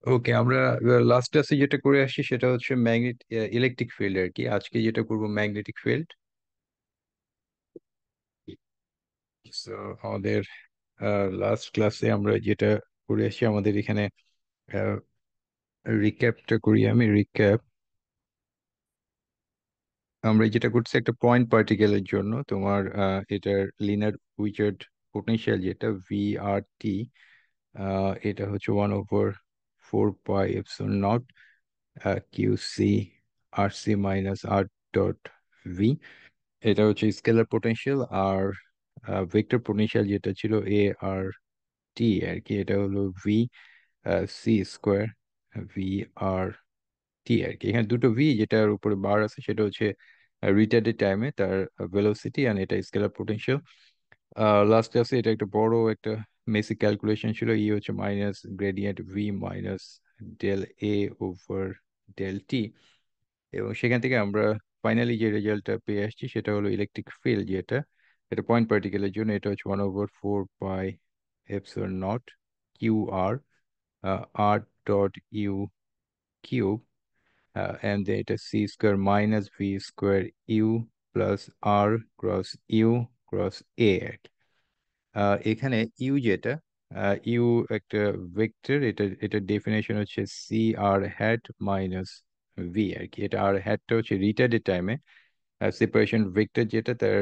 ওকে, আমরা লাস্ট ক্লাসে যেটা করে আসছি সেটা হচ্ছে ইলেকট্রিক ফিল্ড আর কি। আজকে যেটা করব ম্যাগনেটিক ফিল্ড। সো আমাদের লাস্ট ক্লাসে আমরা যেটা করে আসছি, আমাদের এখানে রিক্যাপটা করি। আমি রিক্যাপ, আমরা যেটা করছি একটা পয়েন্ট পার্টিকেলের জন্য তোমার এটার লিনার উইচার্ড পোটেনশিয়াল যেটা ভি আর টি, এটা হচ্ছে 1/4 pi epsilon naught Q C আর সি মাইনাস আর ডট ভি। এটা হচ্ছে স্কেলার পোটেনশিয়াল। আর ভেক্টর পোটেনশিয়াল যেটা ছিল এ আর টি আর কি, এটা হলো V C square V R T আর কি। এখানে দুটো ভি যেটার উপরে বার আছে সেটা হচ্ছে রিটার্ডেড টাইমে তার ভেলোসিটি, আর এটা স্কেলার পোটেনশিয়াল। লাস্ট ক্লাসে এটা একটা বড় একটা মেসি ক্যালকুলেশন ছিল। ই হচ্ছে minus gradient V minus del A over del T, এবং সেখান থেকে আমরা ফাইনালি যে রেজাল্টটা পেয়ে আসছি সেটা হলো ইলেকট্রিক ফিল্ড যেটা, এটা পয়েন্ট পার্টিকেলের জন্য এটা হচ্ছে 1/4 pi epsilon naught Q R R dot you cube, and then এটা C square minus V square U plus R cross U cross A আর কি। এখানে ইউ যেটা, ইউ একটা ভেক্টর, এটা ডেফিনেশন হচ্ছে C R hat minus V আর কি। এটা আর হ্যাটটা হচ্ছে রিটার্ডেড টাইমে সেপারেশন ভেক্টর যেটা তার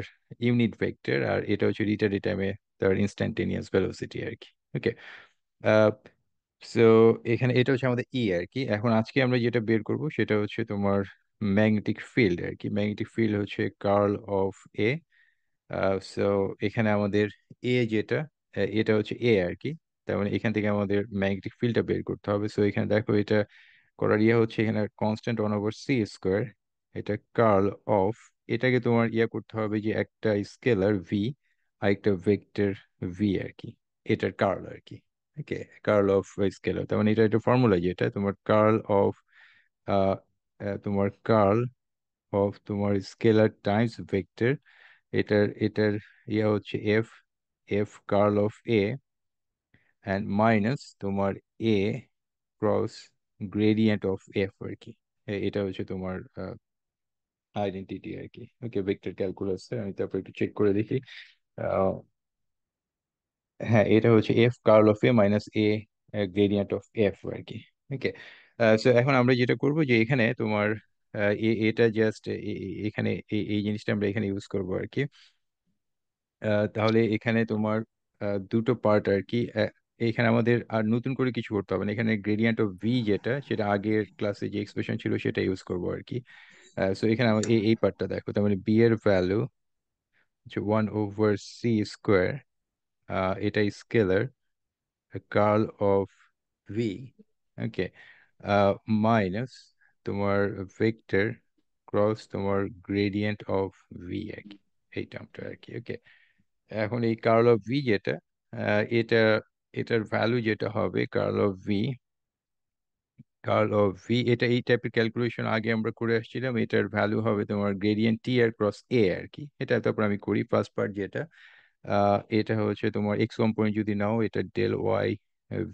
ইউনিট ভেক্টর, আর এটা হচ্ছে রিটার্ডেড টাইমে তার ইনস্ট্যান্টেনিয়াস ভেলোসিটি আর কি। ওকে, সো এখানে এটা হচ্ছে আমাদের ই আর কি। এখন আজকে আমরা যেটা বের করব সেটা হচ্ছে তোমার ম্যাগনেটিক ফিল্ড আর কি। ম্যাগনেটিক ফিল্ড হচ্ছে কার্ল অফ এ। সো এখানে আমাদের এ যেটা, এটা হচ্ছে এ আর কি। তার মানে এখান থেকে আমাদের ম্যাগনেটিক ফিল্ডটা বের করতে হবে। সো এখানে দেখো, এটা করার হচ্ছে এখানে কনস্ট্যান্ট 1/c স্কোয়ার, এটা কার্ল অফ, এটাকে তোমার করতে হবে যে একটা স্কেলার ভি আর একটা ভেক্টর ভি আর কি, এটার কার্ল আর কি। ওকে, কার্ল অফ স্কেলার, তার মানে এটা একটা ফর্মুলা যেটা তোমার কার্ল অফ তোমার কার্ল অফ তোমার স্কেলার টাইমস ভেক্টর, এটার এটার হচ্ছে F, F curl of A and minus তোমার A cross gradient of F আর কি। এটা হচ্ছে তোমার আইডেন্টিটি আর কি। ওকে, ভেক্টর ক্যালকুলাস, আমি তারপর একটু চেক করে দেখি। আহ, হ্যাঁ, এটা হচ্ছে F curl of A minus A gradient of F আর কি। ওকে, সো এখন আমরা যেটা করব যে এখানে তোমার এটা জাস্ট এখানে এই জিনিসটা আমরা এখানে ইউজ করব আর কি। তাহলে এখানে তোমার দুটো পার্ট আর কি। এখানে আমাদের আর নতুন করে কিছু করতে হবে না। এখানে গ্রেডিয়েন্ট অফ ভি যেটা, সেটা আগের ক্লাসে যে এক্সপ্রেশন ছিল সেটা ইউজ করবো আর কি। সো এখানে আমার এই পার্টটা দেখো, তার মানে বি এর ভ্যালু হচ্ছে 1/c স্কোয়ার, এটা scalar curl of V. Okay, minus তোমার ভেক্টর ক্রস তোমার গ্রেডিয়েন্ট অফ ভি আর কি, এই টার্মটা আর কি। ওকে, এখন এই কার্ল অফ ভি যেটা, এটা এটার ভ্যালু যেটা হবে curl of V, curl of V এটা এই টাইপের ক্যালকুলেশন আগে আমরা করে আসছিলাম। এটার ভ্যালু হবে তোমার gradient T R cross A আর কি। এটা তারপর আমি করি ফার্স্ট পার্ট যেটা, এটা হচ্ছে তোমার এক্স কম্পোনেন্ট যদি নাও, এটা del Y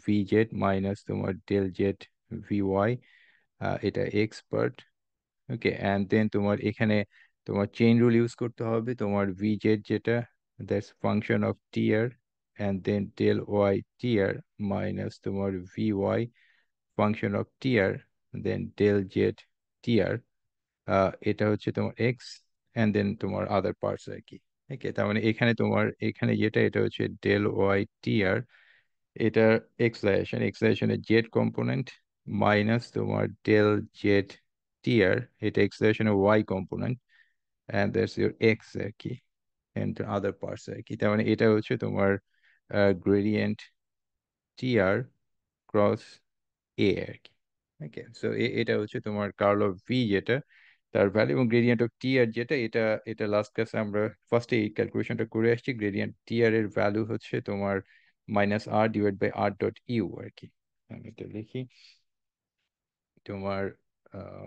V Z minus তোমার ডেল জেড ভি ওয়াই, এটা X part. Okay, and then তোমার এখানে তোমার চেইন রুল ইউজ করতে হবে। তোমার ভি জেড যেটা, that's function of T R, and then del Y T R minus তোমার V Y function of T R, then del Z T আর, এটা হচ্ছে তোমার এক্স, অ্যান্ড দেন তোমার আদার পার্টস আর কি। ওকে, তার মানে এখানে তোমার এখানে যেটা, এটা হচ্ছে ডেল ওয়াই টি আর, এটা এক্সলাইজেশন, এক্সলাইজেশনের জেড কম্পোনেন্ট মাইনাস তোমার ডেল জেড টি আর, এটা এক্সলাইজেশনের Y component, and that's your X আর কি, অ্যান্ড আদার পার্টস আর কি। তার মানে এটা হচ্ছে তোমার gradient T R cross A আর কি। ওকে, সো এটা হচ্ছে তোমার কার্ল অফ ভি যেটা, তার ভ্যালু, এবং গ্রেডিয়েন্ট অফ টি আর যেটা, এটা এটা লাস্ট ক্লাসে আমরা ফার্স্টে এই ক্যালকুলেশনটা করে আসছি। গ্রেডিয়েন্ট টি আর এর ভ্যালু হচ্ছে তোমার minus R divide by R dot U আর কি। আমি এটা লিখি তোমার, আহ,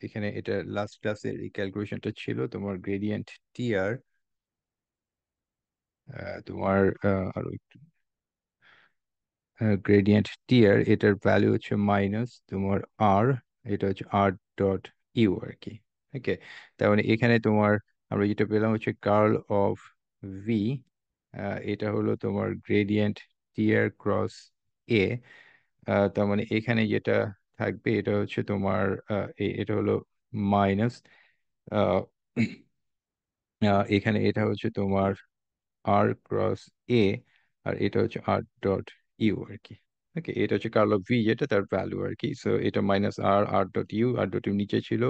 এখানে এটা লাস্ট ক্লাসের এই ক্যালকুলেশনটা ছিল তোমার গ্রেডিয়েন্ট টি আর, তোমার আরো একটু গ্রেডিয়েন্ট টিয়ার, এটার ভ্যালু হচ্ছে মাইনাস তোমার আর, এটা হচ্ছে আর ডট ইউ আর কি। ওকে, তার মানে এখানে তোমার আমরা যেটা পেলাম হচ্ছে কার্ল অফ ভি, এটা হলো তোমার গ্রেডিয়েন্ট টিয়ার ক্রস এ। তার মানে এখানে যেটা থাকবে এটা হচ্ছে তোমার এটা হলো মাইনাস, এখানে এটা হচ্ছে তোমার আর ক্রস এ, আর এটা হচ্ছে আর ডট ইউ আর কি। ওকে, এটা হচ্ছে কার্ল অফ ভি যেটা তার ভ্যালু আর কি। সো এটা minus R, R dot U, R dot U নিচে ছিল,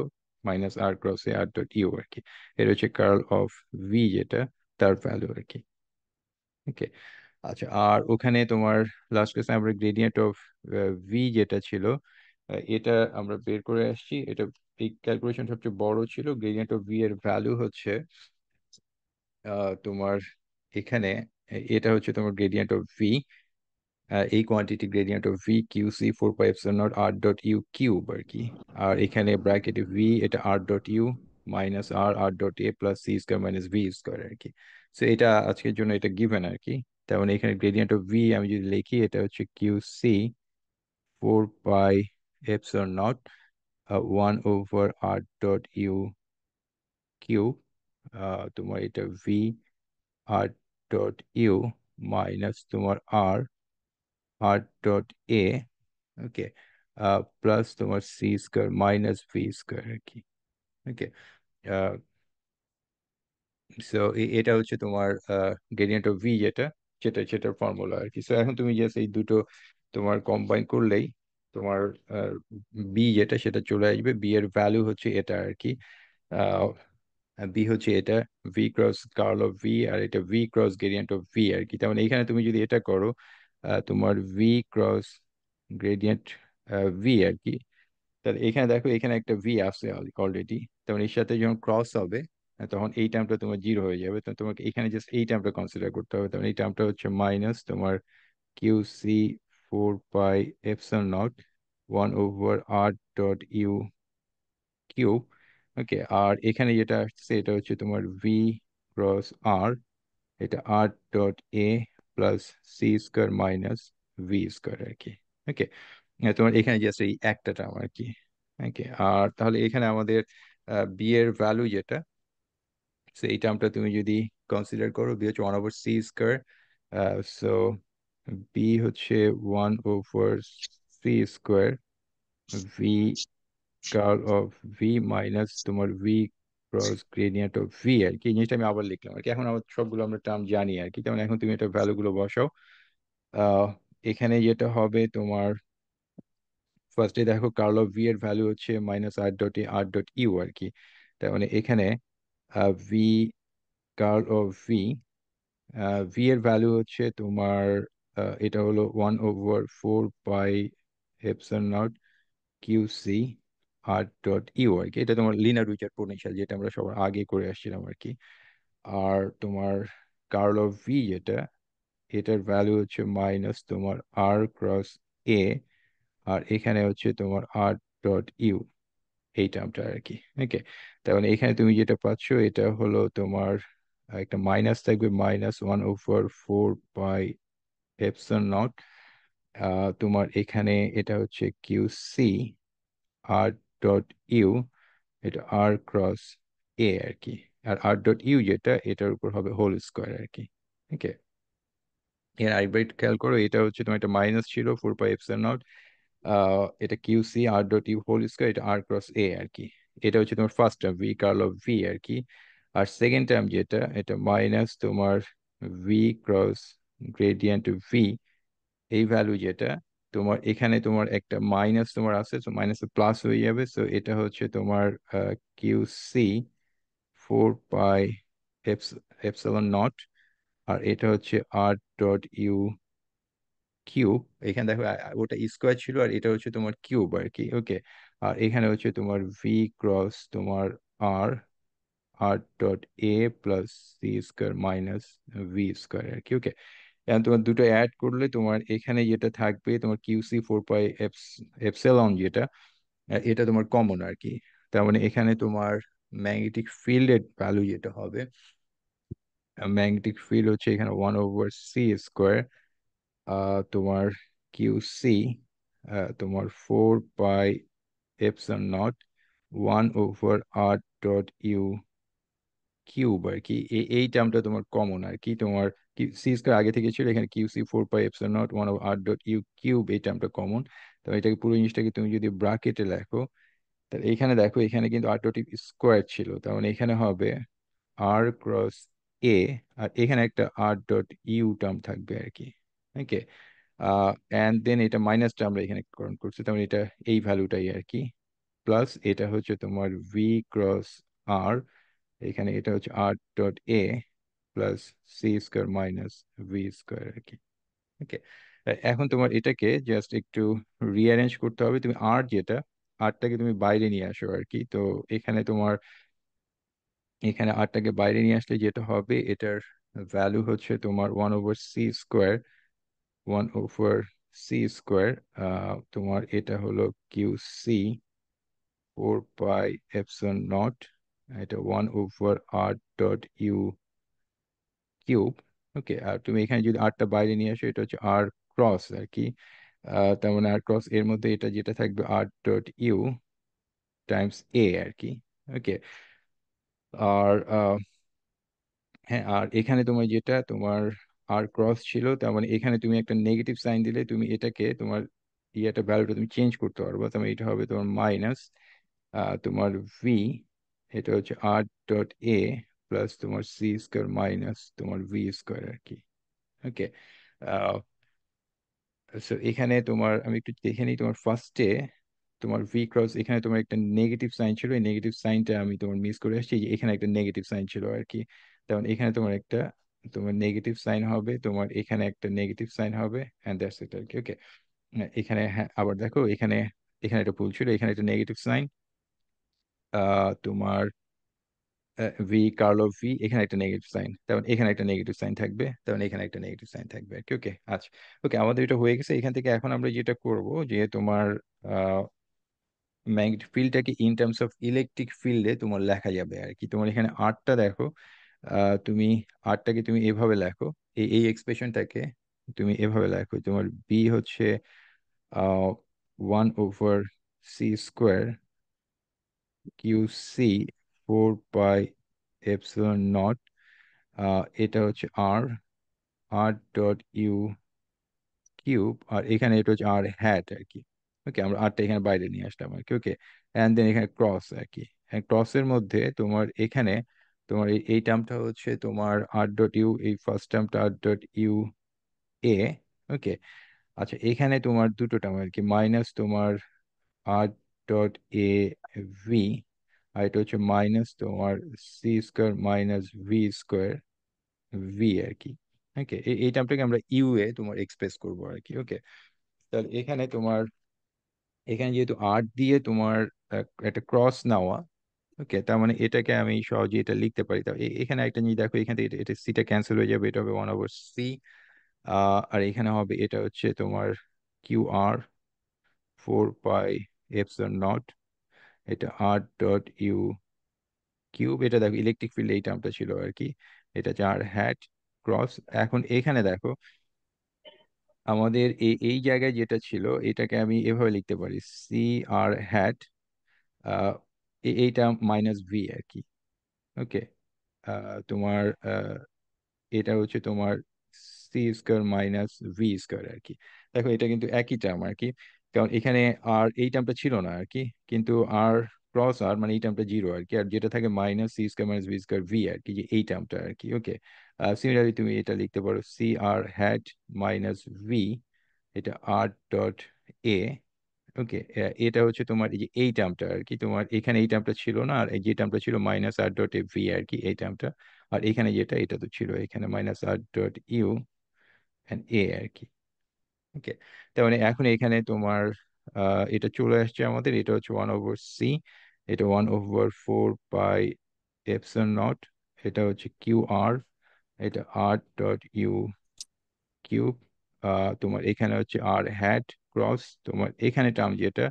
minus R cross A R dot U আর কি। এটা হচ্ছে কার্ল অফ ভি যেটা তার ভ্যালু আর কি। ওকে, আচ্ছা, আর ওখানে তোমার লাস্ট ক্লাসে আমরা গ্রেডিয়েন্ট অফ ভি যেটা ছিল, এটা আমরা বের করে আসছি। এটা এই ক্যালকুলেশন সবচেয়ে বড় ছিল। গ্রেডিয়েন্ট অফ ভি এর ভ্যালু হচ্ছে তোমার এখানে এটা হচ্ছে তোমার গ্রেডিয়েন্ট অফ ভি, এই quantity gradient of V Q C 4 pi epsilon naught R dot you cube আর কি। আর এখানে ব্র্যাকেটে ভি, এটা R dot U minus R, R dot A plus C square minus V square আর কি। So এটা আজকের জন্য এটা গিভেন আর কি। তার মানে এখানে গ্রেডিয়েন্ট অফ ভি আমি যদি লিখি, এটা হচ্ছে Q C 4 pi epsilon naught 1/r dot you cube, তোমার এটা V R dot U minus তোমার R, R dot A, okay, plus তোমার C square minus V square আর কি। ওকে, সো এটা হচ্ছে তোমার গ্রেডিয়েন্ট অফ ভি যেটা, সেটার ফর্মুলা আর কি। সো এখন তুমি জাস্ট এই দুটো তোমার কম্বাইন করলেই তোমার বি যেটা সেটা চলে আসবে। বি এর ভ্যালু হচ্ছে এটা আর কি। বি হচ্ছে এটা V cross curl of V, আর এটা V cross gradient of V আর কি। তার মানে এখানে তুমি যদি এটা করো, তোমার ভি ক্রস গ্রেডিয়েন্ট ভি আর কি, তাহলে এখানে দেখো এখানে একটা ভি আছে অলরেডি। তখন এর সাথে যখন ক্রস হবে, তখন এই টার্মটা তোমার জিরো হয়ে যাবে। তো তোমাকে এখানে জাস্ট এই টার্মটা কনসিডার করতে হবে। তখন এই টার্মটা হচ্ছে মাইনাস তোমার Q C 4 pi epsilon naught 1/r dot you cube. Okay, আর এখানে যেটা আসছে এটা হচ্ছে তোমার ভি ক্রস আর, এটা R dot A plus C square minus V square আর কি। ওকে, তোমার এখানে জাস্ট এই একটা টার্ম আর কি। ওকে, আর তাহলে এখানে আমাদের বি এর ভ্যালু যেটা, সো এই টার্মটা তুমি যদি কনসিডার করো, বি হচ্ছে 1/c স্কোয়ার। সো বি হচ্ছে 1/c square V curl of V minus তোমার V cross gradient of V আর কি। এই জিনিসটা আমি আবার লিখলাম আর কি। এখন আমার সবগুলো আমরা টার্ম জানি আর কি। তেমন এখন তুমি এটা ভ্যালুগুলো বসাও। আহ এখানে যেটা হবে তোমার, ফার্স্টে দেখো কার্ল অফ ভি এর ভ্যালু হচ্ছে minus R dot A R dot U আর কি। তার মানে এখানে V curl of V, V এর ভ্যালু হচ্ছে তোমার এটা হলো 1/4 pi epsilon naught Q C R dot U আর কি। এটা তোমার লিনার উইচার পোটেনশিয়াল যেটা আমরা সবার আগে করে আসছিলাম আর কি। আর তোমার কার্ল অফ ভি যেটা, এটার ভ্যালু হচ্ছে মাইনাস তোমার আর ক্রস এ, আর এখানে হচ্ছে তোমার আর ডট ইউ, এই টার্মটা আর কি। ওকে, তার মানে এখানে তুমি যেটা পাচ্ছ এটা হলো তোমার একটা মাইনাস থাকবে, -1/4 পাই এপসিলন নট। তোমার এখানে এটা হচ্ছে Q C R dot U, এটা আর ক্রস এ আর কি। আর আর ডট ইউ যেটা, এটার উপর হবে হোল স্কোয়ার আর কি। ওকে, এর আরেকবার খেয়াল করো, এটা হচ্ছে তোমার একটা মাইনাস ছিল 4 পাই এপসিলন নট, এটা Q C R dot U whole square, এটা আর ক্রস এ আর কি। এটা হচ্ছে তোমার first term V curl of V আর কি। আর সেকেন্ড টার্ম যেটা, এটা মাইনাস তোমার ভি ক্রস গ্রেডিয়েন্ট ভি, এই ভ্যালু যেটা, তোমার এখানে তোমার একটা মাইনাস তোমার আছে, তো মাইনাস প্লাস হয়ে যাবে। সো এটা হচ্ছে তোমার Q C 4 pi epsilon naught, আর এটা হচ্ছে আর ডট ইউ কিউব। এখানে দেখো ওটা স্কোয়ার ছিল, আর এটা হচ্ছে তোমার কিউব আর কি। ওকে, আর এখানে হচ্ছে তোমার ভি ক্রস তোমার R, R dot A plus C square minus V square আর কি। ওকে, এখন তোমার দুটো অ্যাড করলে তোমার এখানে যেটা থাকবে তোমার কিউসি 4 পাই এপসিলন যেটা, এটা তোমার কমন আর কি। তার মানে এখানে তোমার ম্যাগনেটিক ফিল্ডের ভ্যালু যেটা হবে, ম্যাগনেটিক ফিল্ড হচ্ছে এখানে 1/c স্কোয়ার তোমার কিউ সি তোমার 4 pi epsilon naught 1/r dot you cube আর কি। এই টার্মটা তোমার কমন আর কি, তোমার সি স্কয়ার আগে থেকে ছিল, এখানে Q C 4 pi epsilon naught 1/r dot you cube, এই টার্মটা কমন। তো এটাকে পুরো জিনিসটাকে তুমি যদি ব্রাকেটে লেখো, তাহলে এখানে দেখো এখানে কিন্তু আর ডট স্কোয়ার ছিল, তার মানে এখানে হবে আর ক্রস এ, আর এখানে একটা আর ডট ইউ টার্ম থাকবে আর কি। ওকে, অ্যান্ড দেন এটা মাইনাসটা আমরা এখানে করণ করছি, তার মানে এটা এই ভ্যালুটাই আর কি, প্লাস এটা হচ্ছে তোমার ভি ক্রস আর, এখানে এটা হচ্ছে R dot A plus C square minus V square আর কি। ওকে, এখন তোমার এটাকে জাস্ট একটু রিঅ্যারেঞ্জ করতে হবে, তুমি আর যেটা আরটাকে তুমি বাইরে নিয়ে আসো আর কি। তো এখানে তোমার এখানে আরটাকে বাইরে নিয়ে আসলে যেটা হবে, এটার ভ্যালু হচ্ছে তোমার 1/c স্কোয়ার, 1/c স্কোয়ার, তোমার এটা হলো Q C 4 pi epsilon naught, এটা 1/r dot you cube. Okay, আর তুমি এখানে যদি আরটা বাইরে নিয়ে আসো, এটা হচ্ছে আর ক্রস আর কি। তার মানে আর ক্রস এর মধ্যে এটা যেটা থাকবে আর ডট ইউ টাইমস এ আর কি। ওকে, আর হ্যাঁ, আর এখানে তোমার যেটা তোমার আর ক্রস ছিল, তার মানে এখানে তুমি একটা নেগেটিভ সাইন দিলে তুমি এটাকে তোমার ইয়েটা ভ্যালুটা তুমি চেঞ্জ করতে পারবে, তার মানে এটা হবে তোমার মাইনাস তোমার ভি, এটা হচ্ছে আর ডট এ প্লাস তোমার সি স্কোয়ার মাইনাস তোমার ভি স্কোয়ার আর কি। ওকে, সো এখানে তোমার আমি একটু দেখে নিই, তোমার ফার্স্টে তোমার ভি ক্রস এখানে তোমার একটা নেগেটিভ সাইন ছিল, এই নেগেটিভ সাইনটা আমি তোমার মিস করে আসছি, এই যে এখানে একটা নেগেটিভ সাইন ছিল আর কি। তেমন এখানে তোমার একটা তোমার নেগেটিভ সাইন হবে, তোমার এখানে একটা নেগেটিভ সাইন হবে, এন্ড দ্যাটস ইট আর কি। ওকে, এখানে হ্যাঁ আবার দেখো এখানে এখানে একটা ভুল ছিল, এখানে একটা নেগেটিভ সাইন, তোমার ভি কার্ল অফ ভি, এখানে একটা নেগেটিভ সাইন, তেমন এখানে একটা নেগেটিভ সাইন থাকবে, তেমন এখানে একটা নেগেটিভ সাইন থাকবে আর কি। ওকে, আচ্ছা, ওকে, আমাদের এটা হয়ে গেছে। এখান থেকে এখন আমরা যেটা করব, যে তোমার ম্যাগনেটিক ফিল্ডটাকে ইন টার্মস অফ ইলেকট্রিক ফিল্ডে তোমার লেখা যাবে আর কি। তোমার এখানে আরটা দেখো, তুমি আরটাকে তুমি এভাবে লেখো, এই এই এক্সপ্রেশনটাকে তুমি এভাবে লেখো, তোমার বি হচ্ছে 1/c square Q C 4 pi epsilon naught, এটা হচ্ছে R, R dot you cube, আর এখানে এটা হচ্ছে আর হ্যাট আর কি। ওকে, আমরা আরটা এখানে বাইরে নিয়ে আসলাম আর কি। ওকে, অ্যান্ড দেন এখানে ক্রস আর কি, ক্রসের মধ্যে তোমার এখানে তোমার এই টার্মটা হচ্ছে তোমার আর ডট ইউ, এই first টার্মটা R dot U A. ওকে, আচ্ছা, এখানে তোমার দুটো টার্ম আর কি, মাইনাস তোমার আর ডট এ ভি, আর এটা হচ্ছে মাইনাস তোমার C square minus V square V আর কি। ওকে, এই টার্মটাকে আমরা ইউ এ তোমার এক্সপ্রেস করবো আর কি। ওকে, তাহলে এখানে তোমার এখানে যেহেতু আর দিয়ে তোমার একটা ক্রস নেওয়া, ওকে, তার মানে এটাকে আমি সহজে এটা লিখতে পারি। তা এখানে একটা জিনিস দেখো, এখান থেকে এটা সিটা ক্যান্সেল হয়ে যাবে, এটা হবে 1/c, আর এখানে হবে এটা হচ্ছে তোমার Q R 4 pi epsilon naught, এটা আর ডট ইউ কিউব, এটা দেখো ইলেকট্রিক ফিল্ড এই টার্মটা ছিল আর কি, এটা হচ্ছে আর হ্যাট ক্রস। এখন এখানে দেখো আমাদের এই এই জায়গায় যেটা ছিল, এটাকে আমি এভাবে লিখতে পারি, সি আর হ্যাট, এইটা মাইনাস ভি আর কি। ওকে, তোমার এটা হচ্ছে তোমার C square minus V square আর কি। দেখো এটা কিন্তু একই টার্ম আর কি, কারণ এখানে আর এই টার্মটা ছিল না আর কি, কিন্তু আর ক্রস আর মানে এই টার্মটা জিরো আর কি, আর যেটা থাকে minus C square minus V square V আর কি, যে এই টার্মটা আর কি। ওকে, সিমিলারলি তুমি এটা লিখতে পারো C R hat minus V, এটা আর ডট এ। ওকে, এটা হচ্ছে তোমার এই যে এই টার্মটা আর কি, তোমার এখানে এই টার্মটা ছিল না, আর এই যে টার্মটা ছিল minus R dot A V আর কি, এই টার্মটা। আর এখানে যেটা এটা তো ছিল এখানে minus R dot U and A আর কি। ওকে, তার মানে এখন এখানে তোমার এটা চলে আসছে আমাদের, এটা হচ্ছে 1/c, এটা 1/4 পাই এপসিলন নট, এটা হচ্ছে কিউ আর, এটা আর ডট ইউ কিউব, তোমার এখানে হচ্ছে আর হ্যাট ক্রস, তোমার এখানে টার্ম যেটা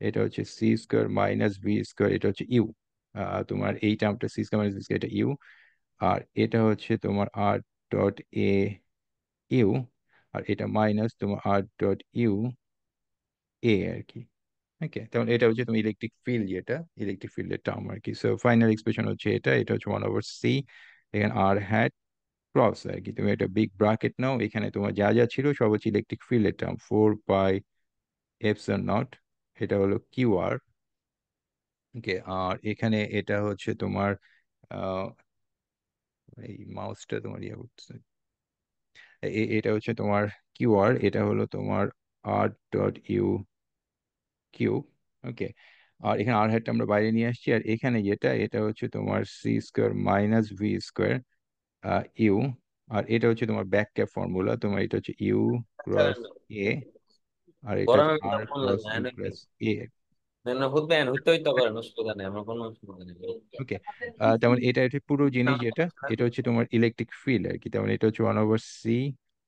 এটা হচ্ছে C square minus V square, এটা হচ্ছে ইউ, তোমার এই টার্মটা C square minus V square, এটা ইউ, আর এটা হচ্ছে তোমার আর ডট এ ইউ, আর এটা মাইনাস তোমার আর ডট ইউ এ আর কি। ওকে, তাহলে এটা হচ্ছে তুমি ইলেকট্রিক ফিল্ড, যেটা ইলেকট্রিক ফিল্ডের টার্ম আর কি। সো ফাইনাল এক্সপ্রেশন হচ্ছে এটা, এটা হচ্ছে 1/c, এখানে আর হ্যাট ক্রস আর কি। তুমি একটা বিগ ব্রাকেট নাও, এখানে তোমার যা যা ছিল সব হচ্ছে ইলেকট্রিক ফিল্ডের টার্ম, 4 পাই এপসিলন নট, এটা হলো কিউ আর। ওকে, আর এখানে এটা হচ্ছে তোমার আহ, এই মাউসটা তোমার ইয়ে করতেছে, এটা হচ্ছে তোমার কিউ আর, এটা হলো তোমার R dot you cube. Okay, আর এখানে আর হ্যাটটা আমরা বাইরে নিয়ে আসছি, আর এখানে যেটা এটা হচ্ছে তোমার C square minus V square U, আর এটা হচ্ছে তোমার ব্যাক ক্যাপ ফর্মুলা, তোমার এটা হচ্ছে ইউ ক্রস এ, আর এটা হচ্ছে গরমে আর ফোন ক্রস লাগবে ইউ নাকি? ক্রস এ। হুদ্দ হইতে হইতে পারেন, অসুবিধা নেই, আমার কোনো অসুবিধা নেই। ওকে, তেমন এটা হচ্ছে পুরো জিনিস যেটা, এটা হচ্ছে তোমার ইলেকট্রিক ফিল্ড আর কি, তেমন এটা হচ্ছে 1/c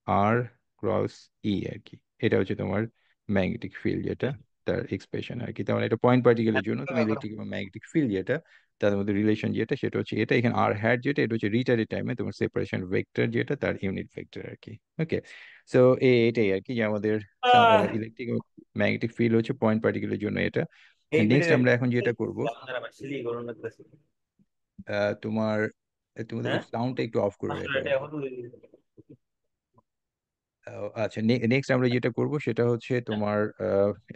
আর ক্রস ই আর কি। এটা হচ্ছে তোমার ম্যাগনেটিক ফিল্ড যেটা, তার এক্সপ্রেশন আর কি। তেমন এটা পয়েন্ট পার্টিকেলের জন্য তুমি ইলেকট্রিক এবং ম্যাগনেটিক ফিল্ড যেটা, তাদের মধ্যে রিলেশন যেটা, সেটা হচ্ছে এটা। এখানে আর হ্যাট যেটা, এটা হচ্ছে রিটার্ডেড টাইমে তোমার সেপারেশন ভেক্টর যেটা, তার ইউনিট ভেক্টর আর কি। ওকে, সো এটাই আর কি যে আমাদের ইলেকট্রিক এবং ম্যাগনেটিক ফিল্ড হচ্ছে পয়েন্ট পার্টিকেলের জন্য এটা। এই নেক্সট ভিডিও আমরা এখন যেটা করব, আপনারা আবার সিলি গরম লাগতেছে। তোমার তোমাদের হ্যাঁ, সাউন্ডটা একটু অফ করে আসলে রাখো আর এটা কি। এখন আচ্ছা, নেক্সট আমরা যেটা করব সেটা হচ্ছে তোমার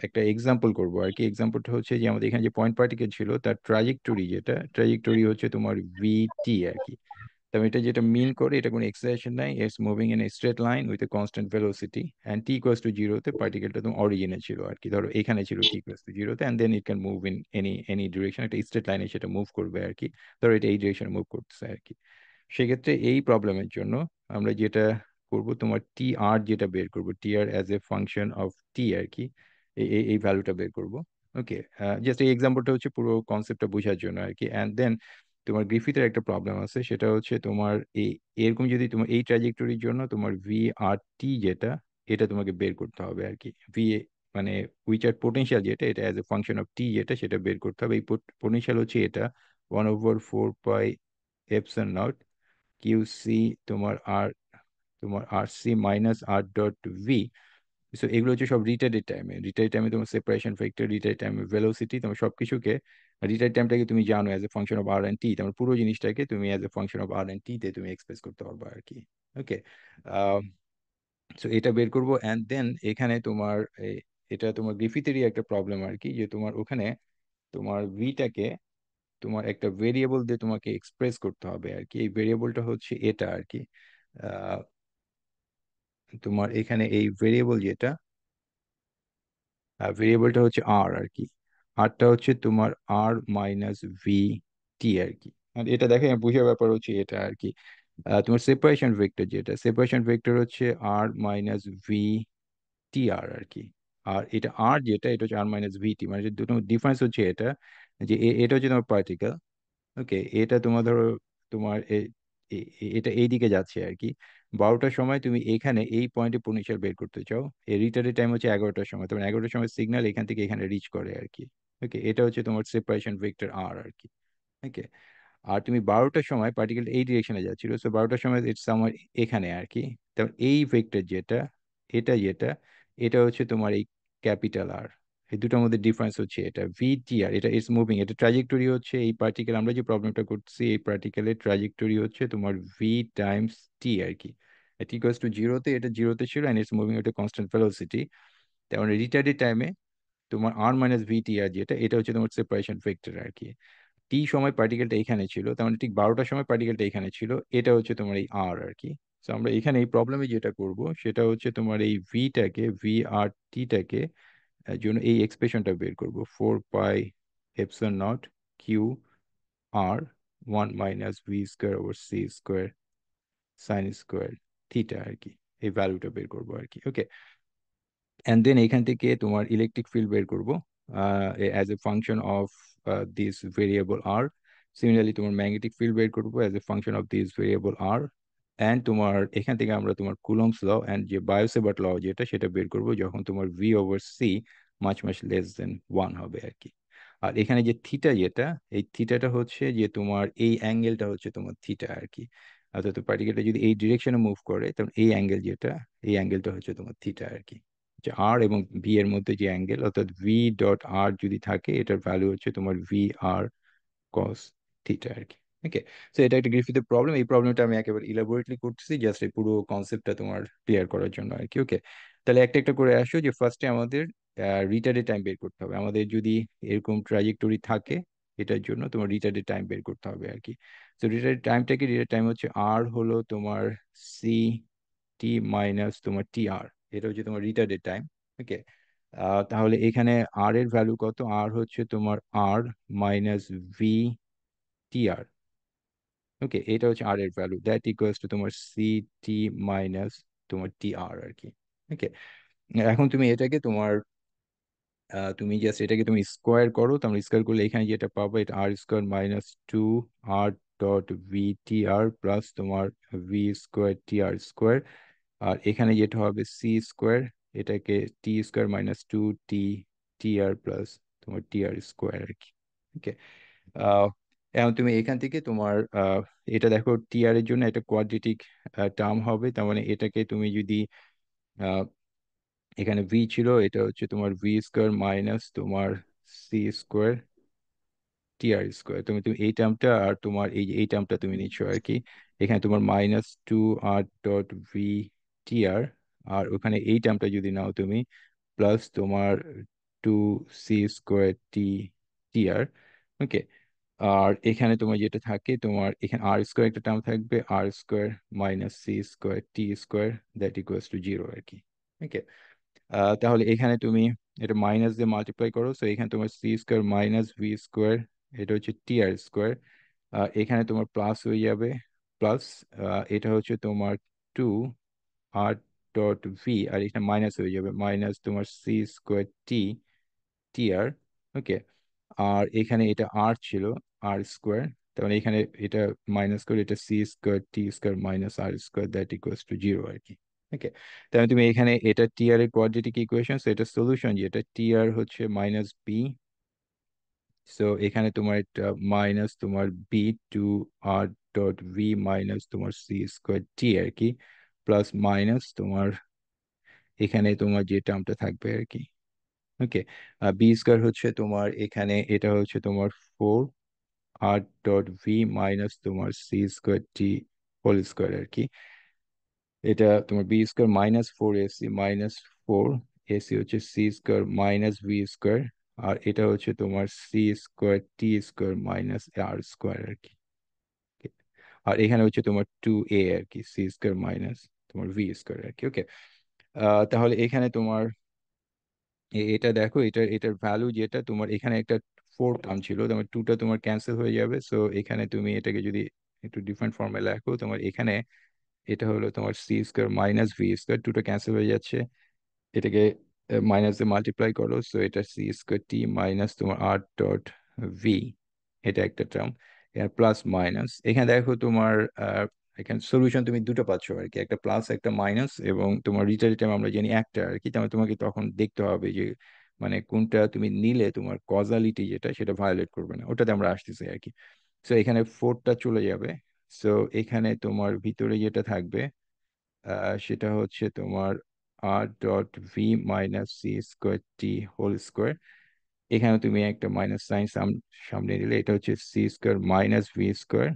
একটা এক্সাম্পল করব আর কি। এক্সাম্পলটা হচ্ছে যে আমাদের এখানে যে পয়েন্ট পার্টিকেল ছিল তার ট্রাজেক্টরি, যেটা ট্রাজেক্টরি হচ্ছে তোমার ভিটি আর কি। তবে এটা যেটা মিন করে, এটা কোনো এক্সেলারেশন নাই, it's moving in a straight line with a constant velocity, and T equals to জিরোতে পার্টিকেলটা তোমার অরিজিনে ছিল আর কি। ধরো এখানে ছিল টি ইকুয়ালস টু জিরোতে, and then it can move in any direction, একটা স্ট্রেট লাইনে সেটা মুভ করবে আর কি। ধরো এটা এই ডিরেকশনে মুভ করতেছে আর কি। সেক্ষেত্রে এই প্রবলেমের জন্য আমরা যেটা করব, তোমার টি আর যেটা বের করব, টি আর as a function of T আর কি, এই ভ্যালুটা বের করব। ওকে, জাস্ট এই এক্সাম্পলটা হচ্ছে পুরো কনসেপ্টটা বোঝার জন্য আর কি। অ্যান্ড দেন তোমার গ্রিফিথের একটা প্রবলেম আছে, সেটা হচ্ছে তোমার এই এরকম যদি তোমার এই ট্র্যাজেক্টরির জন্য তোমার ভি আর টি যেটা, এটা তোমাকে বের করতে হবে আর কি। ভি মানে উইচার পোটেনশিয়াল যেটা, এটা অ্যাজ এ ফাংশন অফ টি যেটা, সেটা বের করতে হবে। এই পোটেনশিয়াল হচ্ছে এটা 1/4 pi epsilon naught Q C তোমার আর, তোমার আর সি মাইনাস আর ডট ভি। সো এগুলো হচ্ছে সব রিটার্ডেড টাইমে, রিটার্ড টাইমে তোমার সেপারেশন ফ্যাক্টর, রিটার্ড টাইমে ভেলোসিটি, তোমার সবকিছুকে রিটার্ড টাইমটাকে তুমি জানো as a function of R and T, তোমার পুরো জিনিসটাকে তুমি as a function of R and T তে তুমি এক্সপ্রেস করতে পারবে আর কি। ওকে, সো এটা বের করবো, অ্যান্ড দেন এখানে তোমার এটা তোমার গ্রিফিথেরই একটা প্রবলেম আর কি, যে তোমার ওখানে তোমার ভিটাকে তোমার একটা ভেরিয়েবল দিয়ে তোমাকে এক্সপ্রেস করতে হবে আর কি। এই ভেরিয়েবলটা হচ্ছে এটা আর কি। আহ, তোমার এখানে এই ভেরিয়েবল যেটা, ভেরিয়েবলটা হচ্ছে আর আর কি। আরটা হচ্ছে তোমার আর মাইনাস ভি টি আর কি। আর এটা দেখে বুঝার ব্যাপার হচ্ছে এটা আর কি। তোমার সেপারেশন ভেক্টর যেটা, সেপারেশন ভেক্টর হচ্ছে R minus V T R আর কি। আর এটা আর যেটা, এটা হচ্ছে আর মাইনাস ভি টি, মানে যে দুটো ডিফারেন্স হচ্ছে এটা, যে এটা হচ্ছে তোমার পার্টিকেল। ওকে, এটা তোমার ধরো তোমার এটা এই দিকে যাচ্ছে আর কি। 12টার সময় তুমি এখানে এই পয়েন্টে পোটেনশিয়াল বের করতে চাও, এই রিটার্নের টাইম হচ্ছে 11টার সময়, তখন 11টার সময় সিগন্যাল এখান থেকে এখানে রিচ করে আর কি। ওকে, এটা হচ্ছে তোমার সেপারেশন ভেক্টর আর আর কি। ওকে, আর তুমি 12টার সময় পার্টিকেল এই ডিরেকশনে যাচ্ছিল, সো 12টার সময় ইটস সামওয়্যার এখানে আর কি। তখন এই ভেক্টর যেটা, এটা যেটা, এটা হচ্ছে তোমার এই ক্যাপিটাল আর, এই দুটোর মধ্যে ডিফারেন্স হচ্ছে এটা ভি টি আর, এটা ইটস মুভিং, এটা ট্রাজেক্টরি হচ্ছে এই পার্টিকেল, আমরা যে প্রবলেমটা করছি এই পার্টিকেলের ট্রাজেক্টরি হচ্ছে তোমার ভি টাইমস টি আর কি। টি ইকুয়ালস টু জিরোতে, এটা জিরোতে ছিল, অ্যান্ড ইটস মুভিং একটা কনস্ট্যান্ট ভেলোসিটি। তেমন রিটার্ডেড টাইমে তোমার আর মাইনাস ভি টি আর যেটা, এটা হচ্ছে তোমার সেপারেশন ভেক্টর আর কি। টি সময় পার্টিকেলটা এখানে ছিল, তার মানে ঠিক 12টার সময় পার্টিকেলটা এখানে ছিল, এটা হচ্ছে তোমার এই আর আর কি। তো আমরা এখানে এই প্রবলেমে যেটা করব সেটা হচ্ছে তোমার এই ভিটাকে, ভি আর টিটাকে জন্য এই এক্সপ্রেশনটা বের করব, 4 pi epsilon naught Q R 1 - v² / c² sine square theta আর কি। এই ভ্যালুটা বের করবো আর কি। ওকে, অ্যান্ড দেন এখান থেকে তোমার ইলেকট্রিক ফিল্ড বের করবো as a function of this variable R. Similarly তোমার ম্যাগনেটিক ফিল্ড বের করবো as a function of this variable R. And তোমার এখান থেকে আমরা তোমার কুলম্বস ল অ্যান্ড যে বায়োসেভার্ট ল যেটা, সেটা বের করবো যখন তোমার v/c মাচ মাচ লেস দেন 1 হবে আর কি। আর এখানে যে থিটা যেটা, এই থিটাটা হচ্ছে যে তোমার এই অ্যাঙ্গেলটা হচ্ছে তোমার থিটা আর কি। অর্থাৎ পার্টিকেলটা যদি এই ডিরেকশনে মুভ করে তখন এই অ্যাঙ্গেল যেটা, এই অ্যাঙ্গেলটা হচ্ছে তোমার থিটা আর কি। যে আর এবং ভি এর মধ্যে যে অ্যাঙ্গেল, অর্থাৎ ভি ডট আর যদি থাকে, এটার ভ্যালু হচ্ছে তোমার ভি আর কস থিটা আর কি। ওকে, সো এটা একটা গ্রিফিথের প্রবলেম। এই প্রবলেমটা আমি একেবারে ইলাবোরেটলি করতেছি জাস্ট এই পুরো কনসেপ্টটা তোমার ক্লিয়ার করার জন্য আর কি। ওকে, তাহলে একটা একটা করে আসো। যে ফার্স্টে আমাদের রিটার্ডেড টাইম বের করতে হবে। আমাদের যদি এরকম ট্রাজেক্টরি থাকে, এটার জন্য তোমার রিটার্ডেড টাইম বের করতে হবে আর কি। তো রিটার্ডেড টাইমটা কি? রিটার্ড টাইম হচ্ছে আর হলো তোমার সি টি মাইনাস তোমার টি আর, এটা হচ্ছে তোমার রিটার্ডেড টাইম। ওকে, তাহলে এখানে আর এর ভ্যালু কত? আর হচ্ছে তোমার আর মাইনাস ভি টি আর। ওকে, এটা হচ্ছে আর এর ভ্যালু, দ্যাট ইকুয়ালস টু তোমার সি টি মাইনাস তোমার টি আর আর কি। ওকে, এখন তুমি এটাকে তোমার তুমি জাস্ট এটাকে তুমি স্কোয়ার করো। তোমরা স্কোয়ার করলে এখানে যেটা পাবো, এটা আর square minus two R dot V T আর প্লাস তোমার V square T R square. আর এখানে যেটা হবে সি স্কোয়ার, এটাকে T square minus two T T আর প্লাস তোমার টি আর স্কোয়ার আর কি। ওকে, এখন তুমি এখান থেকে তোমার এটা দেখো, টি আর এর জন্য একটা কোয়াড্রেটিক টার্ম হবে। তার মানে এটাকে তুমি যদি আহ, এখানে ভি ছিল, এটা হচ্ছে তোমার ভি স্কোয়ার মাইনাস তোমার C square T R square. তুমি তুমি এই টার্মটা আর তোমার এই টার্মটা তুমি নিচ্ছ আর কি। এখানে তোমার minus two R dot V T R, আর ওখানে এই টার্মটা যদি নাও তুমি, প্লাস তোমার two C square T T R. Okay, আর এখানে তোমার যেটা থাকে, তোমার এখানে আর স্কোয়ার একটা টার্ম থাকবে, R square minus C square T square, that equals to zero আর কি। ওকে, তাহলে এখানে তুমি এটা মাইনাস দিয়ে মাল্টিপ্লাই করো, সো এখানে তোমার C square minus V square, এটা হচ্ছে টি আর স্কোয়ার। এখানে তোমার প্লাস হয়ে যাবে, প্লাস এটা হচ্ছে তোমার টু আর ডট ভি, আর এখানে মাইনাস হয়ে যাবে, মাইনাস তোমার C square T T R. Okay, আর এখানে এটা আর ছিল, আর স্কোয়ার, তার মানে এখানে এটা মাইনাস করে, এটা C square T square minus R square, that equals to zero আর কি। ওকে, তাহলে তুমি এখানে এটা টি আর এর কোয়াড্রেটিক ইকুয়েশন, এটা সলিউশন যেটা টি আর হচ্ছে মাইনাস বি, সো এখানে তোমার এটা মাইনাস তোমার B two R dot V minus তোমার সি স্কোয়ার টি আর কি, প্লাস মাইনাস তোমার এখানে তোমার যে টার্মটা থাকবে আর কি। ওকে, বি স্কোয়ার হচ্ছে তোমার এখানে, এটা হচ্ছে তোমার four R dot V minus তোমার C square T whole square আর কি। এটা তোমার B square minus four AC minus four AC হচ্ছে C square minus V square, আর এটা হচ্ছে তোমার C square T square minus R square আর কি। আর এখানে হচ্ছে তোমার টু এ আর কি, সি স্কোয়ার মাইনাস তোমার ভি স্কোয়ার আর কি। ওকে, তাহলে এখানে তোমার এটা দেখো, এটার ভ্যালু যেটা তোমার এখানে একটা ফোর টার্ম ছিল, তোমার টুটা তোমার ক্যান্সেল হয়ে যাবে। সো এখানে তুমি এটাকে যদি একটু ডিফারেন্ট ফর্মে লেখো, তোমার এখানে এটা হলো তোমার C square minus V square, টুটা ক্যান্সেল হয়ে যাচ্ছে, এটাকে মাইনাস দিয়ে মাল্টিপ্লাই করো, সো এটা সি স্কোয়ার টি মাইনাস তোমার আর ডট ভি, এটা একটা টার্ম, এর প্লাস মাইনাস। এখানে দেখো তোমার এখানে সলিউশন তুমি দুটো পাচ্ছ আর কি, একটা প্লাস একটা মাইনাস, এবং তোমার রিটার্ন টাইম আমরা জানি একটা আর কি। তাহলে তোমাকে তখন দেখতে হবে যে মানে কোনটা তুমি নিলে তোমার কজালিটি যেটা সেটা ভায়োলেট করবে না, ওটাতে আমরা আসতেছি আর কি। সো এখানে ফোরটা চলে যাবে, সো এখানে তোমার ভিতরে যেটা থাকবে সেটা হচ্ছে তোমার R dot V minus C square T whole square. এখানে তুমি একটা মাইনাস সাইন সামনে দিলে, এটা হচ্ছে C square minus V square,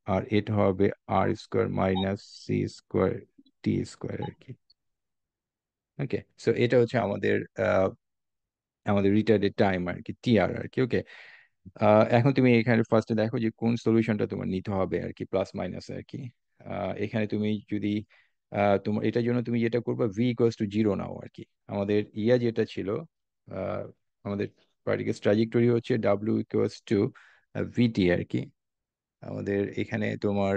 আর এটা হবে R square minus C square T square আর কি। ওকে, সো এটা হচ্ছে আমাদের আমাদের রিটার্ডেড টাইম আর কি, টি আর কি। ওকে, এখন তুমি এখানে ফার্স্টে দেখো যে কোন সলিউশনটা তোমার নিতে হবে আর কি, প্লাস মাইনাস আর কি। এখানে তুমি যদি তোমার এটার জন্য তুমি যেটা করবে, ভি ইকুয়ালস টু জিরো নাও আর কি। আমাদের ইয়া যেটা ছিল, আহ, আমাদের পার্টিকেলস ট্রাজেক্টরি হচ্ছে ডাব্লিউ ইকুয়ালস টু ভিটি আর কি। আমাদের এখানে তোমার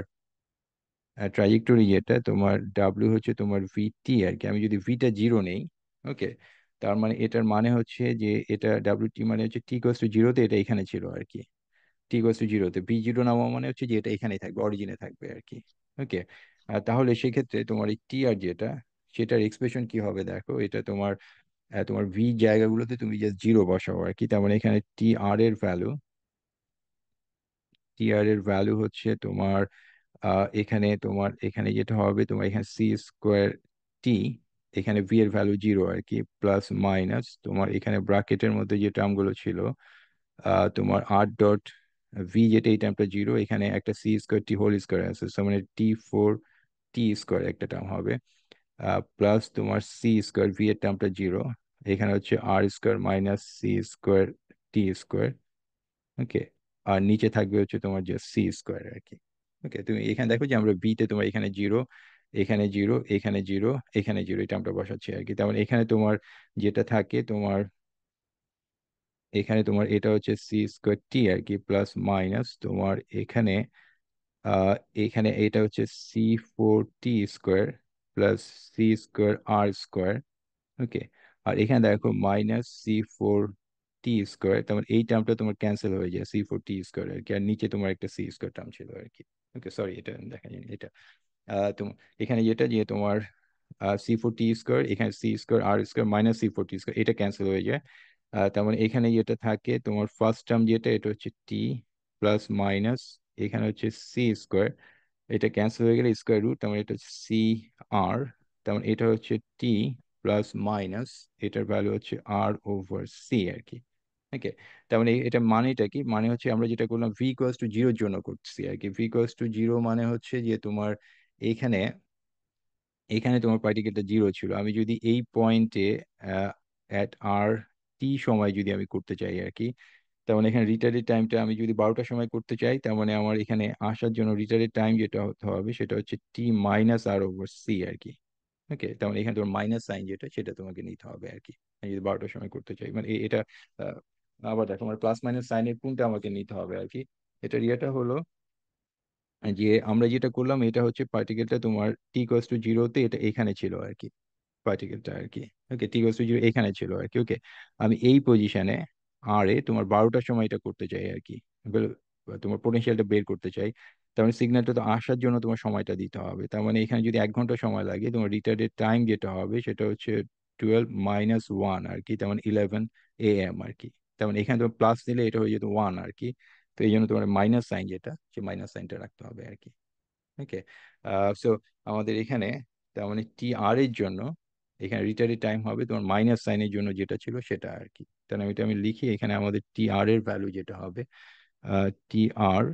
ট্রাজেক্টরি যেটা তোমার ডাব্লিউ হচ্ছে তোমার ভিটি আর কি। আমি যদি ভিটা জিরো নেই, ওকে, তার মানে এটার মানে হচ্ছে যে এটা ডাব্লিউ টি মানে হচ্ছে টি ইকুয়ালস টু জিরোতে এটা এখানে ছিল আর কি। টি ইকুয়ালস টু জিরোতে বি জিরো নামা মানে হচ্ছে যে এটা এখানেই থাকবে, অরিজিনে থাকবে আর কি। ওকে, তাহলে সেক্ষেত্রে তোমার এই টি আর যেটা, সেটার এক্সপ্রেশন কি হবে দেখো, এটা তোমার তোমার ভি জায়গাগুলোতে তুমি জাস্ট জিরো বসাও আর কি। তার মানে এখানে টি আর এর ভ্যালু হচ্ছে তোমার এখানে তোমার এখানে যেটা হবে তোমার এখানে সি স্কোয়ার টি, এখানে ভি এর ভ্যালু জিরো আর কি, প্লাস মাইনাস তোমার এখানে ব্র্যাকেটের মধ্যে যে টার্মগুলো ছিল তোমার আর ডট ভি, যেটা এই টার্মটা জিরো, এখানে একটা C square T whole square আছে, so মানে টি ফোর টি স্কোয়ার একটা টার্ম হবে, প্লাস তোমার সি স্কোয়ার ভি এর টার্মটা জিরো, এখানে হচ্ছে R square minus C square T square. ওকে, আর নিচে থাকবে হচ্ছে তোমার যে সি স্কোয়ার আর কি। ওকে, তুমি এখানে দেখো যে আমরা বিতে তোমার এখানে জিরো, এখানে জিরো, এখানে জিরো, এখানে জিরো, এটা আমরা বসাচ্ছি আর কি। তার মানে এখানে তোমার যেটা থাকে তোমার, এখানে তোমার এটা হচ্ছে সি স্কোয়ার টি আর কি, প্লাস মাইনাস তোমার এখানে আহ এখানে এটা হচ্ছে সি ফোর টি স্কোয়ার প্লাস সি স্কোয়ার আর স্কোয়ার। ওকে, আর এখানে দেখো মাইনাস সি ফোর টি স্কোয়ার, তার মানে এই টার্মটা তোমার ক্যান্সেল হয়ে যায়, সি ফোর টি স্কোয়ার আর কি, আর নিচে তোমার একটা সি স্কোয়ার টার্ম ছিল আর কি। ওকে, সরি, এটা দেখা যায়নি এটা। তোমার এখানে যেটা যে তোমার সি ফোর টি স্কোয়ার, এখানে সি স্কোয়ার আর স্কোয়ার মাইনাস সি ফোর টি স্কোয়ার, এটা ক্যান্সেল হয়ে যায়। তার মানে এখানে যেটা থাকে তোমার ফার্স্ট টার্ম যেটা, এটা হচ্ছে টি প্লাস মাইনাস এখানে হচ্ছে সি স্কোয়ার, এটা ক্যান্সেল হয়ে গেলে স্কোয়ার রুট, তার মানে এটা হচ্ছে সি আর, তার মানে এটা হচ্ছে টি প্লাস মাইনাস এটার ভ্যালু হচ্ছে আর ওভার সি আর কি। ওকে, তার মানে এটা মানেটা কি, মানে হচ্ছে আমরা যেটা করলাম ভি ইকুয়ালস টু জিরোর জন্য করছি আর কি। ভি ইকুয়ালস টু জিরো মানে হচ্ছে যে তোমার এইখানে, এখানে তোমার পার্টিকেলটা জিরো ছিল, আমি যদি এই পয়েন্টে অ্যাট আর টি সময় যদি আমি করতে চাই আর কি, তার মানে এখানে রিটার্ডের টাইমটা আমি যদি 12টার সময় করতে চাই, তার মানে আমার এখানে আসার জন্য রিটার্ডের টাইম যেটা হতে হবে সেটা হচ্ছে টি মাইনাস আর ওভার সি আর কি। ওকে, তার মানে এখানে তোমার মাইনাস সাইন যেটা সেটা তোমাকে নিতে হবে আর কি, আমি যদি 12টার সময় করতে চাই, মানে এটা আহ, আবার দেখো আমার প্লাস মাইনাস সাইনের কোনটা আমাকে নিতে হবে আর কি। এটা ইয়েটা হলো যে আমরা যেটা করলাম এটা হচ্ছে পার্টিকেলটা তোমার টি ইকুয়ালস টু জিরোতে এটা এখানে ছিল আর কি, পার্টিকেলটা আর কি। ওকে, টি ইকুয়ালস টু জিরো এখানে ছিল আর কি। ওকে, আমি এই পজিশনে আর এ তোমার 12টার সময় এটা করতে চাই আর কি, তোমার পোটেনশিয়ালটা বের করতে চাই, তার মানে সিগন্যালটা তো আসার জন্য তোমার সময়টা দিতে হবে, তার মানে এখানে যদি 1 ঘন্টা সময় লাগে, তোমার রিটার্ডের টাইম যেটা হবে সেটা হচ্ছে 12 - 1 আর কি, তার মানে 11 AM আর কি। তার মানে এখানে তোমার প্লাস দিলে এটা হয়ে যেত 1 আর কি, তো এই জন্য তোমার মাইনাস সাইন যেটা, সেই মাইনাস সাইনটা রাখতে হবে আর কি। ওকে, সো আমাদের এখানে তার মানে টি আর এর জন্য এখানে রিটার্ডের টাইম হবে তোমার মাইনাস সাইনের জন্য যেটা ছিল সেটা আর কি। তাহলে আমি এটা আমি লিখি, এখানে আমাদের টি আর এর ভ্যালু যেটা হবে টি আর,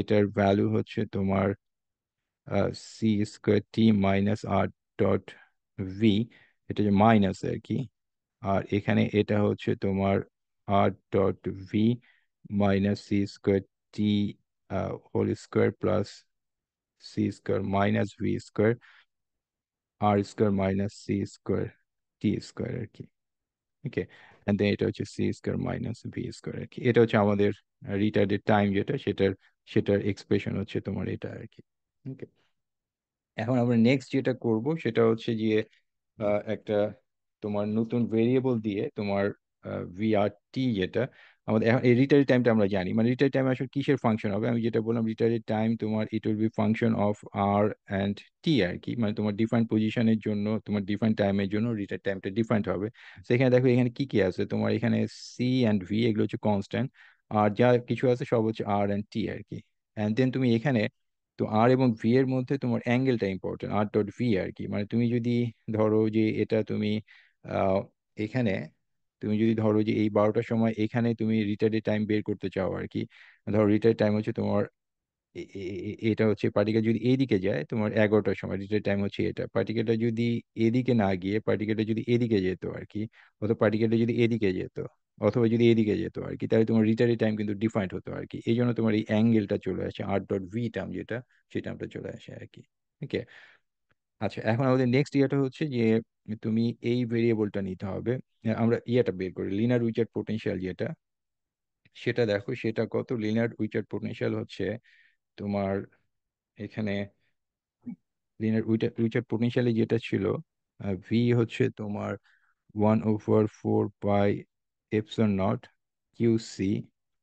এটার ভ্যালু হচ্ছে তোমার সি স্কোয়ার টি মাইনাস আর ডট ভি, এটা যে মাইনাস আর কি, আর এখানে এটা হচ্ছে তোমার R dot V minus C square T whole square plus C square minus V square আর square minus C square T square আর কি। ওকে, এন্ড দেন এটা হচ্ছে C square minus V square আর কি। এটা হচ্ছে আমাদের রিটার্ডেড টাইম যেটা, সেটার সেটার এক্সপ্রেশন হচ্ছে তোমার এটা আর কি। ওকে, এখন আমরা নেক্সট যেটা করব সেটা হচ্ছে যে একটা তোমার নতুন ভেরিয়েবল দিয়ে তোমার ভিআর টি যেটা আমাদের এখন এই রিটার্ন টাইমটা আমরা জানি, মানে রিটার্ন টাইম আসলে কিসের ফাংশন হবে, আমি যেটা বললাম রিটার্ন টাইম তোমার it will be function of R and T আর কি, মানে তোমার ডিফারেন্ট পজিশনের জন্য তোমার ডিফারেন্ট টাইমের জন্য রিটার্ন টাইমটা ডিফারেন্ট হবে। সেখানে দেখো এখানে কি কি আছে, তোমার এখানে সি অ্যান্ড ভি এগুলো হচ্ছে কনস্ট্যান্ট, আর যা কিছু আছে সব হচ্ছে আর অ্যান্ড টি আর কি। অ্যান্ড দেন তুমি এখানে তো আর এবং ভি এর মধ্যে তোমার অ্যাঙ্গেলটা ইম্পর্টেন্ট, আর ডট ভি আর কি, মানে তুমি যদি ধরো যে এটা তুমি আহ, এখানে তুমি যদি ধরো যে এই 12টার সময় এখানে তুমি রিটার্ডের টাইম বের করতে চাও আর কি, ধরো রিটার্ড টাইম হচ্ছে তোমার এটা হচ্ছে পার্টিকেল যদি এইদিকে যায় তোমার 11টার সময় রিটার্ন টাইম হচ্ছে এটা, পার্টিকেলটা যদি এদিকে না গিয়ে পার্টিকেলটা যদি এদিকে যেত আর কি, অথবা পার্টিকেলটা যদি এদিকে যেত, অথবা যদি এদিকে যেত আর কি, তাহলে তোমার রিটার্ন টাইম কিন্তু ডিফারেন্ট হতো আর কি। এই জন্য তোমার এই অ্যাঙ্গেলটা চলে আসে, আর ডট ভি টার্ম যেটা, সেই টার্মটা চলে আসে আর কি। ওকে, আচ্ছা, এখন আমাদের নেক্সট ইয়েটা হচ্ছে যে তুমি এই ভেরিয়েবলটা নিতে হবে। আমরা ইয়েটা বের করি লিনার উইচার্ড পোটেনশিয়াল যেটা, সেটা দেখো সেটা কত, লিনার উইচার্ড পোটেনশিয়াল হচ্ছে তোমার এখানে লিনিয়ার উইচার পোটেনশিয়ালি যেটা ছিল ভি হচ্ছে তোমার 1/4 pi epsilon naught Q C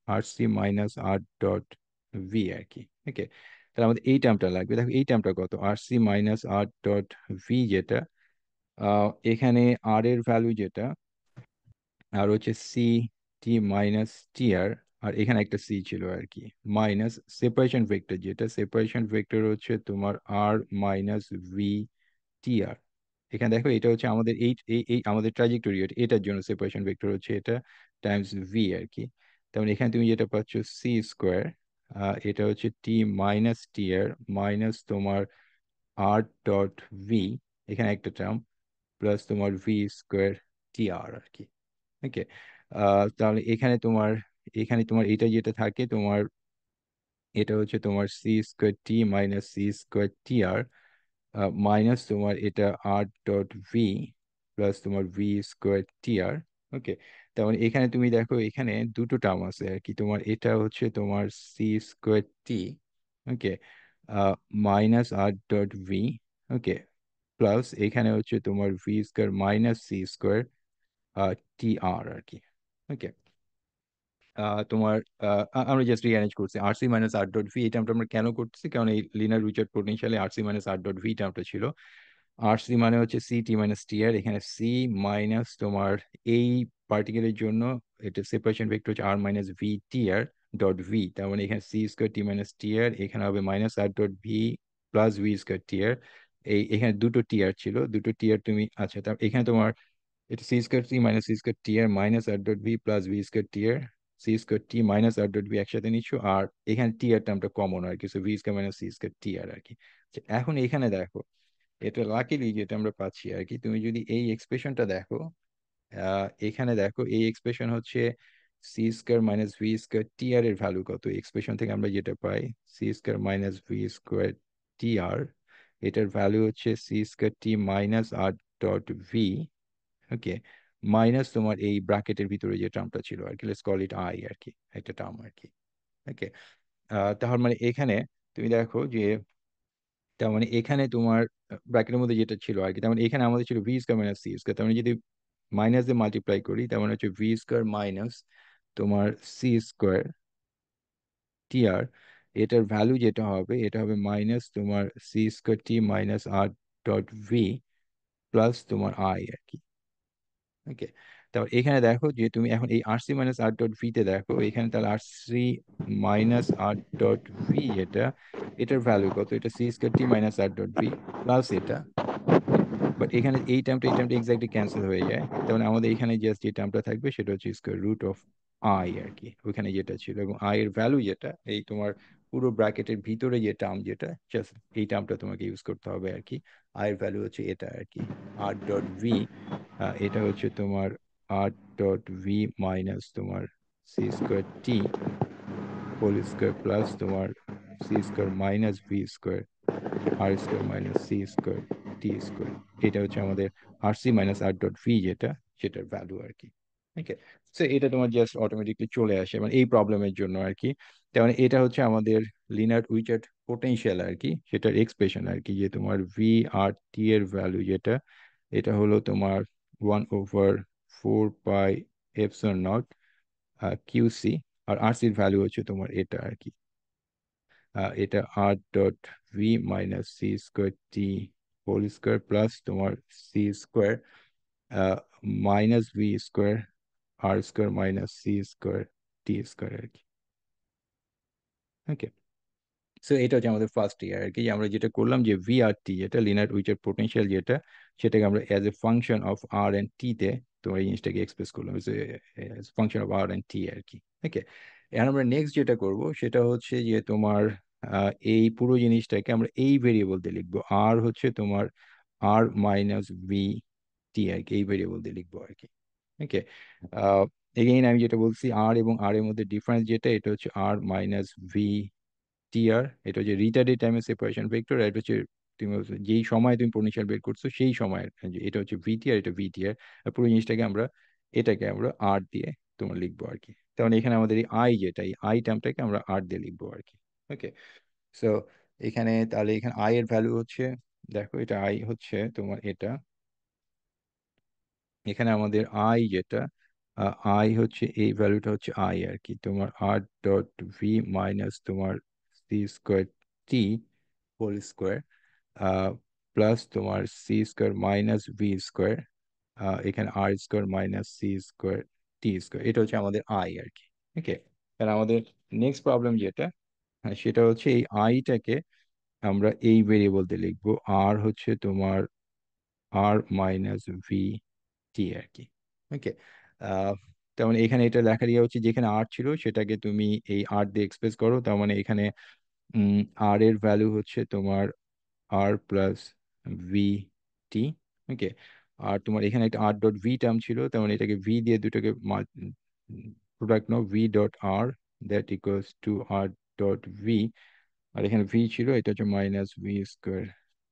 আর সি মাইনাস আর ডট ভি আর কি। ওকে, তাহলে আমাদের এই টার্মটা লাগবে, দেখো এই টার্মটা কত, আর সি মাইনাস আর ডট ভি যেটা এখানে আর এর ভ্যালু যেটা, আর হচ্ছে সি টি মাইনাস টি আর, আর এখানে একটা সি ছিল আর কি, মাইনাস সেপারেশন ভেক্টর, যেটা সেপারেশন ভেক্টর হচ্ছে তোমার আর মাইনাস ভি টি আর। এখানে দেখো এটা হচ্ছে আমাদের এই আমাদের ট্রাজেক্টরি, এটার জন্য সেপারেশন ভেক্টর হচ্ছে এটা টাইমস ভি আর কি। তার এখানে তুমি যেটা পাচ্ছ সি স্কোয়ার, এটা হচ্ছে টি মাইনাস টি আর মাইনাস তোমার আর ডট ভি, এখানে একটা টার্ম, প্লাস তোমার ভি স্কোয়ার টি আর আর কি। ওকে, তাহলে এখানে তোমার এটা যেটা থাকে তোমার, এটা হচ্ছে তোমার C square T minus C square T R minus তোমার এটা আর ডট ভি প্লাস তোমার ভি স্কোয়ার টি আর। ওকে, তার মানে এখানে তুমি দেখো এখানে দুটো টার্ম আছে আর কি, তোমার এটা হচ্ছে তোমার C square T, okay, minus আর ডট ভি, ওকে, প্লাস এখানে হচ্ছে তোমার V square minus C square T R আর কি। ওকে, তোমার আমরা জাস্ট রিঅ্যারেঞ্জ করছি আর সি মাইনাস আর ডট ভি, এই টার্মটা আমরা কেন করতেছি, কারণ এই লিনিয়ার উইচার্ড পোটেনশিয়ালে আর সি মাইনাস আর ডট ভি টার্মটা ছিল। আর সি মানে হচ্ছে সি টি মাইনাস টি আর, এখানে সি মাইনাস তোমার এই পার্টিকেলের জন্য এটা সেপারেশন ভেক্টর হচ্ছে R minus V T R dot V, তার মানে এখানে সি স্কোয়ার টি মাইনাস টি আর, এখানে হবে মাইনাস আর dot V plus V square T R. এখানে দুটো টি আর ছিল, দুটো টি আর তুমি, আচ্ছা তার এখানে তোমার এটা C square T minus C square T R minus আর dot V plus V square T R, C square T minus আর ডট ভি একসাথে নিচ্ছ, আর এখানে টি আর টার্মটা কমন আর কি, V square minus C square T R আর কি। আচ্ছা, এখন এখানে দেখো এটা লাকিলি যেটা আমরা পাচ্ছি আর কি, তুমি যদি এই এক্সপ্রেশনটা দেখো, এখানে দেখো এই এক্সপ্রেশন হচ্ছে C square minus V square T R এর ভ্যালু কত, এক্সপ্রেশন থেকে আমরা যেটা পাই C square minus V square T R, এটার ভ্যালু হচ্ছে সি স্কোয়ার টি মাইনাস আর ডট ভি, ওকে, মাইনাস তোমার এই ব্র্যাকেটের ভিতরে যে টার্মটা ছিল আর কি, লেটস কল ইট আই আর কি, একটা টার্ম আর কি। ওকে, তাহলে মানে এখানে তুমি দেখো যে, তার মানে এখানে তোমার ব্র্যাকেটের মধ্যে যেটা ছিল আর কি, তার মানে এখানে আমাদের ছিল V square minus C square, তার মানে যদি মাইনাস দিয়ে মাল্টিপ্লাই করি তার মানে হচ্ছে ভি স্কোয়ার মাইনাস তোমার সি স্কোয়ার টি আর, এটার ভ্যালু যেটা হবে এটা হবে মাইনাস তোমার সি স্কোয়ার টি মাইনাস আর ডট ভি প্লাস তোমার আই আর কি। ওকে, তারপর এখানে দেখো যে তুমি এখন এই আর সি মাইনাস আর ডট ভি তে দেখো এখানে, তাহলে আর সি মাইনাস আর ডট ভি এটা, এটার ভ্যালু কত, এটা সি স্কোয়ার টি মাইনাস আর ডট ভি প্লাস এটা, ওকে, বাট এখানে এই টার্মটা এক্স্যাক্টলি ক্যান্সেল হয়ে যায়, তার মানে আমাদের এখানে জাস্ট যে টার্মটা থাকবে সেটা হচ্ছে স্কোয়ার রুট অফ আই আর কি, ওখানে যেটা ছিল, এবং আই এর ভ্যালু যেটা এই তোমার পুরো ব্র্যাকেটের ভিতরে যে টার্ম যেটা, জাস্ট এই টার্মটা তোমাকে ইউজ করতে হবে আর কি। আই এর ভ্যালু হচ্ছে এটা আর কি, আর ডট ভি, এটা হচ্ছে তোমার আর ডট ভি মাইনাস তোমার C square T whole square plus তোমার C square minus V square আর square minus C square T square, এটা হচ্ছে আমাদের আর সি মাইনাস আর ডট ভি যেটা, সেটার ভ্যালু আর কি। ওকে, সো এটা তোমার জাস্ট অটোমেটিকলি চলে আসে মানে এই প্রবলেমের জন্য আর কি। তার মানে এটা হচ্ছে আমাদের লিনার উইচার্ড পোটেনশিয়াল আর কি, সেটার এক্সপ্রেশন আর কি, যে তোমার ভি আর টি এর ভ্যালু যেটা, এটা হলো তোমার 1/4 পাই এপসিলন নট কিউসি, আর আর সির ভ্যালু হচ্ছে তোমার এটা আর কি, এটা R dot V minus C square T whole square plus তোমার C square minus V square আর square minus C square T square আর কি। ওকে, সো এটা হচ্ছে আমাদের ফার্স্ট ইয়ার আর কি, যে আমরা যেটা করলাম যে ভি আর টি যেটা লিনার উইচার পোটেনশিয়াল যেটা, সেটাকে আমরা as a function of R and T তে তোমার এই জিনিসটাকে এক্সপ্রেস করলাম, function of R and T আর কি। ওকে, এখন আমরা নেক্সট যেটা করব সেটা হচ্ছে যে তোমার এই পুরো জিনিসটাকে আমরা এই ভেরিয়েবল দিয়ে লিখবো, আর হচ্ছে তোমার আর মাইনাস ভি টি আর কি, এই ভেরিয়েবল দিয়ে লিখবো আর কি। ওকে, এগেইন আমি যেটা বলছি আর এবং আর এর মধ্যে ডিফারেন্স যেটা, এটা হচ্ছে আর মাইনাস ভি টি আর, এটা হচ্ছে রিটার্ডেড টাইমের সেপারেশন ভেক্টর, এটা হচ্ছে তুমি যেই সময় তুমি পোটেনশিয়াল বের করছো সেই সময়ের এটা হচ্ছে ভিটি আর এটা ভিটি আর পুরো জিনিসটাকে আমরা এটাকে আমরা আর দিয়ে তোমার লিখবো আর কি। তার মানে এখানে আমাদের এই আই যেটা, এই আই টার্মটাকে আমরা আর দিয়ে লিখবো আর কি। ওকে, সো এখানে তাহলে এখানে আই এর ভ্যালু হচ্ছে, দেখো এটা আই হচ্ছে তোমার এটা, এখানে আমাদের আই যেটা, আই হচ্ছে এই ভ্যালুটা হচ্ছে আই আর কি, তোমার আর ডট ভি মাইনাস তোমার C square T whole square plus তোমার C square minus V square, এখানে R square minus C square T square, এটা হচ্ছে আমাদের আই আর কি। ওকে, কারণ আমাদের নেক্সট প্রবলেম যেটা, সেটা হচ্ছে এই আইটাকে আমরা এই ভেরিয়েবলতে লিখবো, আর হচ্ছে তোমার আর মাইনাস ভি টি আর কি। ওকে, তার মানে এখানে এটা লেখার ইয়ে হচ্ছে, যেখানে আর ছিল সেটাকে তুমি এই আর দিয়ে এক্সপ্রেস করো। তার মানে এখানে আর এর ভ্যালু হচ্ছে তোমার আর প্লাস ভি টি। ওকে, আর তোমার এখানে একটা আর ডট ভি টার্ম ছিল, তার মানে এটাকে ভি দিয়ে দুটোকে প্রোডাক্ট নাও, V dot R that equals to R dot V. আর এখানে ভি ছিল, এটা হচ্ছে মাইনাস ভি স্কোয়ার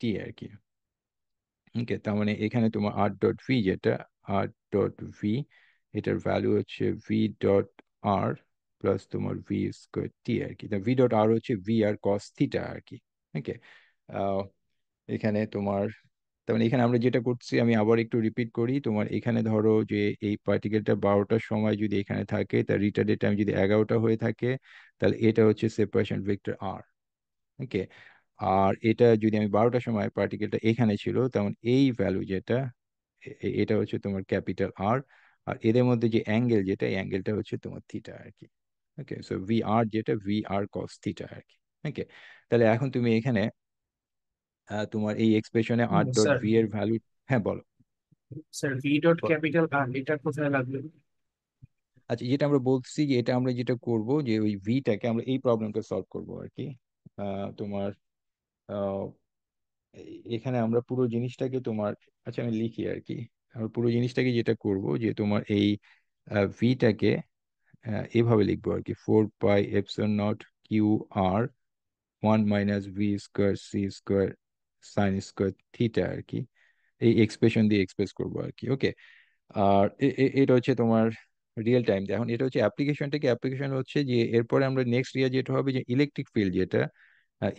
টি আর কি। ওকে, তার মানে এখানে তোমার আর ডট ভি যেটা, আর ডট ভি, এটার ভ্যালু হচ্ছে ভি ডট আর প্লাস তোমার ভি স্কোয়ার টি আর কি। ভি ডট আর হচ্ছে ভি আর কস থিটা আর কি। ওকে, এখানে তোমার, তার মানে এখানে আমরা যেটা করছি, আমি আবার একটু রিপিট করি। তোমার এখানে ধরো যে এই পার্টিকেলটা 12টার সময় যদি এখানে থাকে, তার রিটার্ডের টাইম যদি 11টা হয়ে থাকে, তাহলে এটা হচ্ছে সেপারেশন ভেক্টর আর। ওকে, আর এটা যদি আমি 12টার সময় পার্টিকেলটা এখানে ছিল, তেমন এই ভ্যালু যেটা, এটা হচ্ছে তোমার ক্যাপিটাল আর। আর এদের মধ্যে যে অ্যাঙ্গেল যেটা, এই অ্যাঙ্গেলটা হচ্ছে তোমার থিটা আর কি। ওকে, সো ভি আর যেটা, ভি আর কস থিটা আর কি। ওকে, তাহলে এখন তুমি এখানে তোমার এই এক্সপ্রেশনে আর ডট স্যার, ভি এর ভ্যালু, হ্যাঁ বলো। স্যার ভি ডট বলো। ক্যাপিটাল আর এটা কোথায় লাগবে? আচ্ছা, যেটা আমরা বলছি যে এটা আমরা যেটা করব, যে ওই ভিটাকে আমরা এই প্রবলেমটা সলভ করব আর কি। তোমার আহ, এখানে আমরা পুরো জিনিসটাকে তোমার, আচ্ছা আমি লিখি আর কি। আমরা পুরো জিনিসটাকে যেটা করব, যে তোমার এই ভিটাকে এভাবে লিখবো আর কি, 4 pi epsilon naught Q R 1 - V square C square sine square theta আর কি। এই এক্সপ্রেশন দিয়ে এক্সপ্রেস করবো আর কি। ওকে, আর এটা হচ্ছে তোমার রিয়েল টাইম। এখন এটা হচ্ছে অ্যাপ্লিকেশনটা কি, অ্যাপ্লিকেশন হচ্ছে যে এরপরে আমরা নেক্সট ইয়ার যেটা হবে, যে ইলেকট্রিক ফিল্ড যেটা,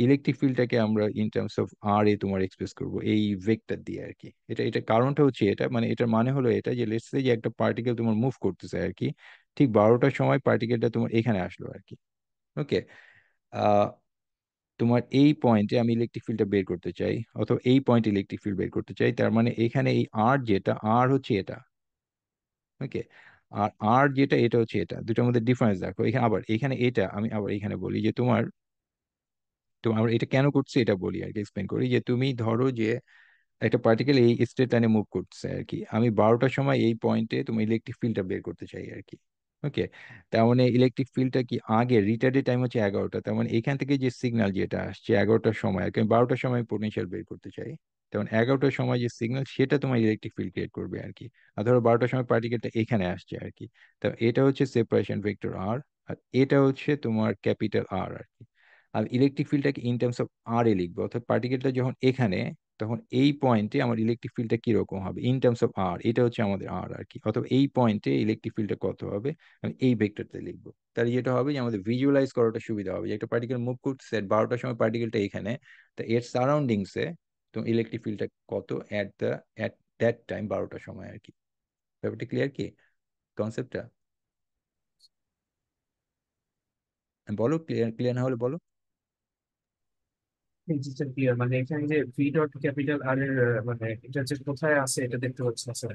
ইলেকট্রিক ফিল্ডটাকে আমরা ইন টার্মস অফ আর এ তোমার এক্সপ্রেস করব এই ভেক্টর দিয়ে আর কি। এটা এটা কারণটা হচ্ছে এটা, মানে এটার মানে হলো এটা, যে লেটস সে যে একটা পার্টিকেল তোমার মুভ করতেছে আর কি, ঠিক 12টার সময় পার্টিকেলটা তোমার এখানে আসলো আর কি। ওকে, আহ তোমার এই পয়েন্টে আমি ইলেকট্রিক ফিল্ডটা বের করতে চাই, অথবা এই পয়েন্টে ইলেকট্রিক ফিল্ড বের করতে চাই। তার মানে এখানে এই আর যেটা, আর হচ্ছে এটা। ওকে, আর আর যেটা, এটা হচ্ছে এটা, দুটোর মধ্যে ডিফারেন্স দেখো এখানে। আবার এখানে এটা, আমি আবার এখানে বলি যে তোমার, তো আমরা এটা কেন করছি এটা বলি আর কি, এক্সপ্লেন করি। যে তুমি ধরো যে একটা পার্টিকেল এই স্ট্রেট লাইনে মুভ করছে আর কি, আমি 12টার সময় এই পয়েন্টে তুমি ইলেকট্রিক ফিল্ডটা বের করতে চাই আর কি। ওকে, তার মানে ইলেকট্রিক ফিল্ডটা কি, আগে রিটার্ডের টাইম হচ্ছে 11টা, তার মানে এখান থেকে যে সিগন্যাল যেটা আসছে 11টার সময় আর কি, আমি 12টার সময় পোটেনশিয়াল বের করতে চাই, তেমন 11টার সময় যে সিগন্যাল সেটা তোমার ইলেকট্রিক ফিল্ড ক্রিয়েট করবে আর কি। আর ধরো 12টার সময় পার্টিকেলটা এখানে আসছে আর কি, তো এটা হচ্ছে সেপারেশন ভেক্টর আর। আর এটা হচ্ছে তোমার ক্যাপিটাল আর আর কি। আর ইলেকট্রিক ফিল্ডটাকে ইন টার্মস অফ আর এ লিখবো, অর্থাৎ পার্টিকেলটা যখন এখানে, তখন এই পয়েন্টে আমার ইলেকট্রিক ফিল্ডটা কিরকম হবে ইন টার্মস অফ আর, এটা হচ্ছে আমাদের আর আর কি। অথবা এই পয়েন্টে ইলেকট্রিক ফিল্ডটা কত হবে, আমি এই ভেক্টরতে লিখবো। তাহলে যেটা হবে যে আমাদের ভিজুয়ালাইজ করাটা সুবিধা হবে, যে একটা পার্টিকেল মুভ করতেছে 12টার সময়, পার্টিকেলটা এখানে, তো এর সারাউন্ডিংসে তো ইলেকট্রিক ফিল্ডটা কত at the at that time 12টার সময় আর কি। ব্যাপারটা ক্লিয়ার কি, কনসেপ্টটা? বলো, ক্লিয়ার ক্লিয়ার না হলে বলো। ডিজিটাল ক্লিয়ার, মানে এখানে যে ভি ডট ক্যাপিটাল আর এর মানে এটা যে কোথায় আছে এটা দেখতে পাচ্ছি না স্যার।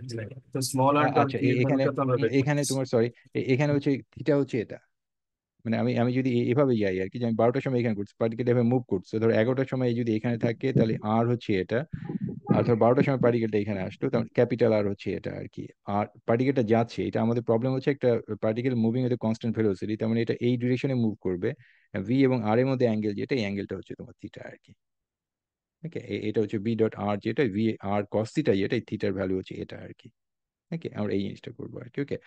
তো স্মল আর ডট আচ্ছা, ভি এর এখানে, ভ্যালুটা তো আমরা বের এখানে করতেছি। তোমার সরি, এখানে হচ্ছে থিটা হচ্ছে এটা। মানে আমি আমি যদি এভাবে যাই আর কি, যে আমি 12টার সময় এখানে করছি, পার্টিকেল এভাবে মুভ করছে, ধরো 11টার সময় যদি এখানে থাকে, তাহলে আর হচ্ছে এটা। আর ধর 12টার সময় পার্টিকেলটা এখানে আসলো, তখন ক্যাপিটাল আর হচ্ছে এটা আর কি। আর পার্টিকেলটা যাচ্ছে, এটা আমাদের প্রবলেম হচ্ছে, একটা particle moving with constant velocity, তার মানে এটা এই ডিরেকশনে মুভ করবে। ভি এবং আর এর মধ্যে অ্যাঙ্গেল যেটা, এই অ্যাঙ্গেলটা হচ্ছে তোমার থিটা আর কি। ওকে, এটা হচ্ছে বি ডট আর যেটা, ভি আর কস থিটা যেটা, এই থিটার ভ্যালু হচ্ছে এটা আর কি। ওকে, আমরা এই জিনিসটা করবো আর কি। ওকে,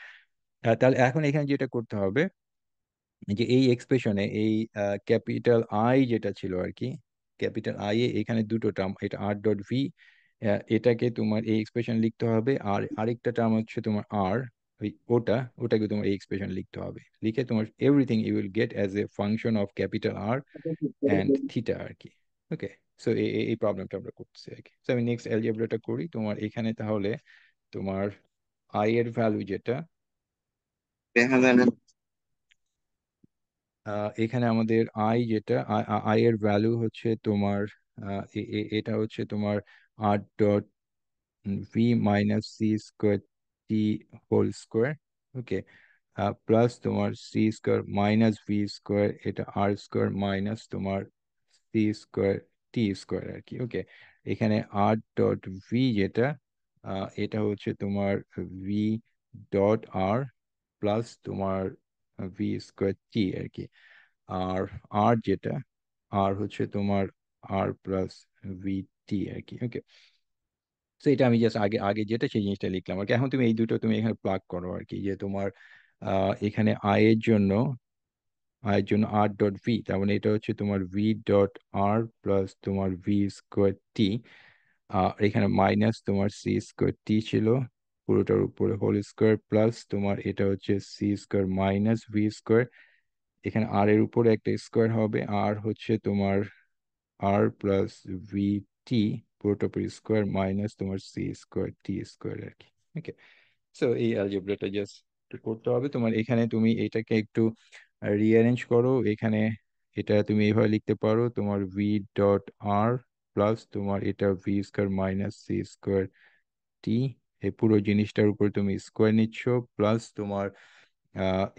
তাহলে এখন এখানে যেটা করতে হবে, যে এই এক্সপ্রেশনে এই ক্যাপিটাল আই যেটা ছিল আর কি, ক্যাপিটাল আই এ এখানে দুটো টার্ম, এটা আর ডট ভি, এটাকে তোমার এই এক্সপ্রেশন লিখতে হবে। আর আরেকটা টার্ম হচ্ছে তোমার আর, ওই ওটাকে তোমার এই এক্সপ্রেশন লিখতে হবে, লিখে তোমার everything you will get as a function of capital R and theta আর কি। ওকে, সো এই প্রবলেমটা আমরা করতেছি আর কি। সো আমি নেক্সট অ্যালজেব্রাটা করি তোমার এখানে। তাহলে তোমার আই এর ভ্যালু যেটা, দেখা যায় না, এখানে আমাদের আই যেটা, আই এর ভ্যালু হচ্ছে তোমার, এটা হচ্ছে তোমার R dot V minus C square T whole square. Okay, plus তোমার C square minus V square, এটা আর স্কোয়ার মাইনাস তোমার সি স্কোয়ার টি স্কোয়ার আর কি। ওকে, এখানে আর ডট ভি যেটা এটা হচ্ছে তোমার ভি ডট আর প্লাস তোমার ভি স্কোয়ার টি আর কি। আর আর যেটা আর হচ্ছে তোমার আর প্লাস ভি টি আর কি। ওকে, তো এটা আমি জাস্ট আগে আগে যেটা সেই জিনিসটা লিখলাম আর কি। এখন তুমি এই দুটো তুমি এখানে প্লাগ করো আর কি, যে তোমার এখানে আই এর জন্য আর ডট ভি, তার মানে এটা হচ্ছে তোমার ভি ডট আর প্লাস তোমার ভি স্কোয়ার টি, আর এখানে মাইনাস তোমার সি স্কোয়ার টি ছিল পুরোটার উপরে হোল স্কোয়ার, প্লাস তোমার এটা হচ্ছে C square minus V square, এখানে আর এর উপরে একটা স্কোয়ার হবে, আর হচ্ছে তোমার আর প্লাস ভি টি পুরোটা উপরে স্কোয়ার মাইনাস তোমার সি স্কোয়ার টি স্কোয়ার আর কি। ওকে, সো এই অ্যালজেব্রাটা জাস্ট করতে হবে তোমার। এখানে তুমি এটাকে একটু রিঅ্যারেঞ্জ করো, এখানে এটা তুমি এইভাবে লিখতে পারো তোমার ভি ডট আর প্লাস তোমার এটা V square minus C square T, এই পুরো জিনিসটার উপর তুমি স্কোয়ার নিচ্ছ, প্লাস তোমার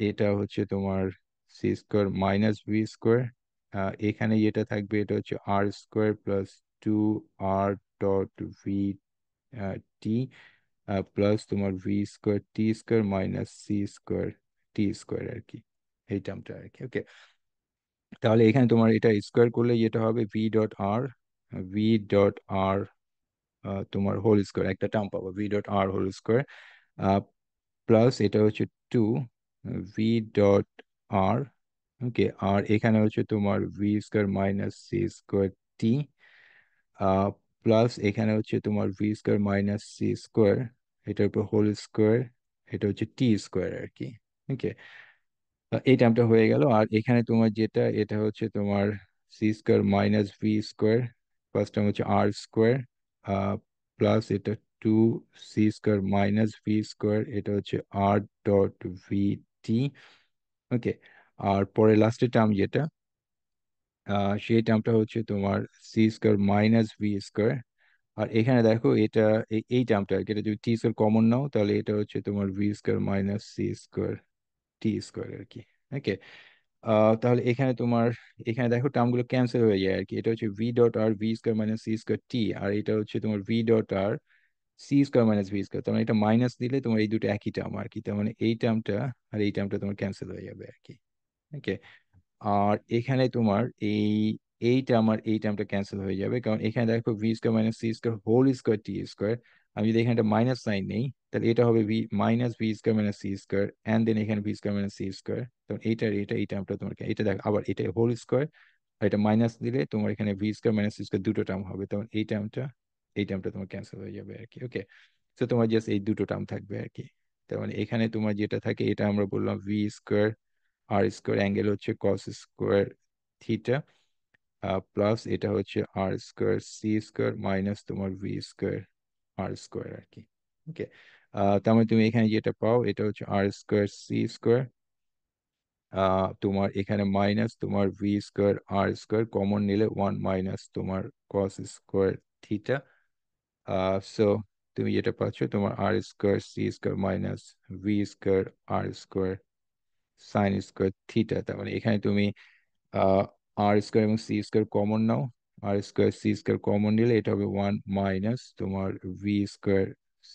এটা হচ্ছে তোমার C square minus V square, এখানে যেটা থাকবে এটা হচ্ছে R square plus two R dot V T plus তোমার V square T square minus C square T square আর কি, এই টার্মটা আর কি। ওকে, তাহলে এখানে তোমার এটা স্কোয়ার করলে যেটা হবে ভি ডট আর তোমার হোল স্কোয়ার একটা টার্ম পাবো V dot R whole square, plus এটা হচ্ছে two V dot R, okay, আর এখানে হচ্ছে তোমার V square minus C square T, plus এখানে হচ্ছে তোমার V square minus C square, এটার উপর হোল স্কোয়ার, এটা হচ্ছে টি স্কোয়ার আর কি। ওকে, এই টার্মটা হয়ে গেল। আর এখানে তোমার যেটা এটা হচ্ছে তোমার C square minus V square, first term হচ্ছে আর স্কোয়ার, প্লাস এটা two C square minus V square, এটা হচ্ছে আর ডট ভি টি। ওকে, আর পরে লাস্টের টার্ম যেটা সেই টার্মটা হচ্ছে তোমার C square minus V square, আর এখানে দেখো এটা এই টার্মটা আর কি, এটা যদি টি স্কোয়ার কমন নাও তাহলে এটা হচ্ছে তোমার V square minus C square T square আর কি। ওকে, তাহলে এখানে তোমার এখানে দেখো টার্মগুলো ক্যান্সেল হয়ে যায় আর কি, এটা হচ্ছে V dot R V square minus C square T, আর এটা হচ্ছে তোমার ভি ডট আর C square minus V square, তার মানে এটা মাইনাস দিলে তোমার এই দুটো একই টার্ম আর কি, তার মানে এই টার্মটা আর এই টার্মটা তোমার ক্যান্সেল হয়ে যাবে আর কি। ওকে, আর এখানে তোমার এই টার্ম আর এই টার্মটা ক্যান্সেল হয়ে যাবে, কারণ এখানে দেখো V square minus C square whole square T square, আমি যদি এখানে মাইনাস সাইন নেই তাহলে এটা হবে V minus V square minus C square and then এখানে V square minus C square, তখন এইটার এটা এই টার্মটা তোমার এটা দেখো আবার এটা হোল স্কোয়ার, আর এটা মাইনাস দিলে তোমার এখানে V square minus C square দুটো টার্ম হবে, তখন এই টার্মটা তোমার ক্যান্সেল হয়ে যাবে আর কি। ওকে, তো তোমার জাস্ট এই দুটো টার্ম থাকবে আর কি। তার মানে এখানে তোমার যেটা থাকে এটা আমরা বললাম ভি স্কোয়ার আর স্কোয়ার অ্যাঙ্গেল হচ্ছে কস স্কোয়ার থিটা, প্লাস এটা হচ্ছে R square C square minus তোমার ভি স্কোয়ার আর স্কোয়ার আর কি। ওকে, তার মানে তুমি এখানে যেটা পাও এটা হচ্ছে আর স্কোয়ার সি স্কোয়ার, তোমার এখানে মাইনাস তোমার ভি স্কোয়ার আর স্কোয়ার কমন নিলে ওয়ান মাইনাস তোমার কস স্কোয়ার থিটা, সো তুমি যেটা পাচ্ছ তোমার R square C square minus V square আর স্কোয়ার সাইন স্কোয়ার থিটা, তার মানে এখানে তুমি আর স্কোয়ার এবং সি স্কোয়ার কমন নাও, R square C square common নিলে এটা হবে ওয়ান মাইনাস তোমার V square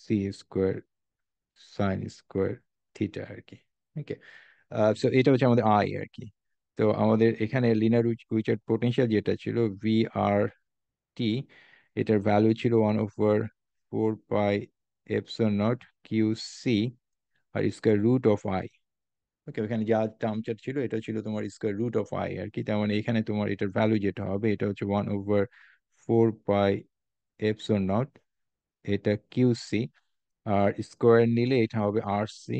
C square sine square theta আর কি। ওকে, সো এটা হচ্ছে আমাদের আই আর কি। তো আমাদের এখানে লিনার উইচার্ড পোটেনশিয়াল যেটা ছিল ভি আর টি, এটার ভ্যালু ছিল 1/4 pi epsilon naught Q C R square root of I. Okay, ওখানে যা টার্মটা ছিল এটা ছিল তোমার স্কোয়ার রুট অফ আই আর কি, তার মানে এখানে তোমার এটার ভ্যালু যেটা হবে এটা হচ্ছে 1/4 পাই এপসিলন নট, এটা কিউ সি, আর স্কোয়ার নিলে এটা হবে আর সি,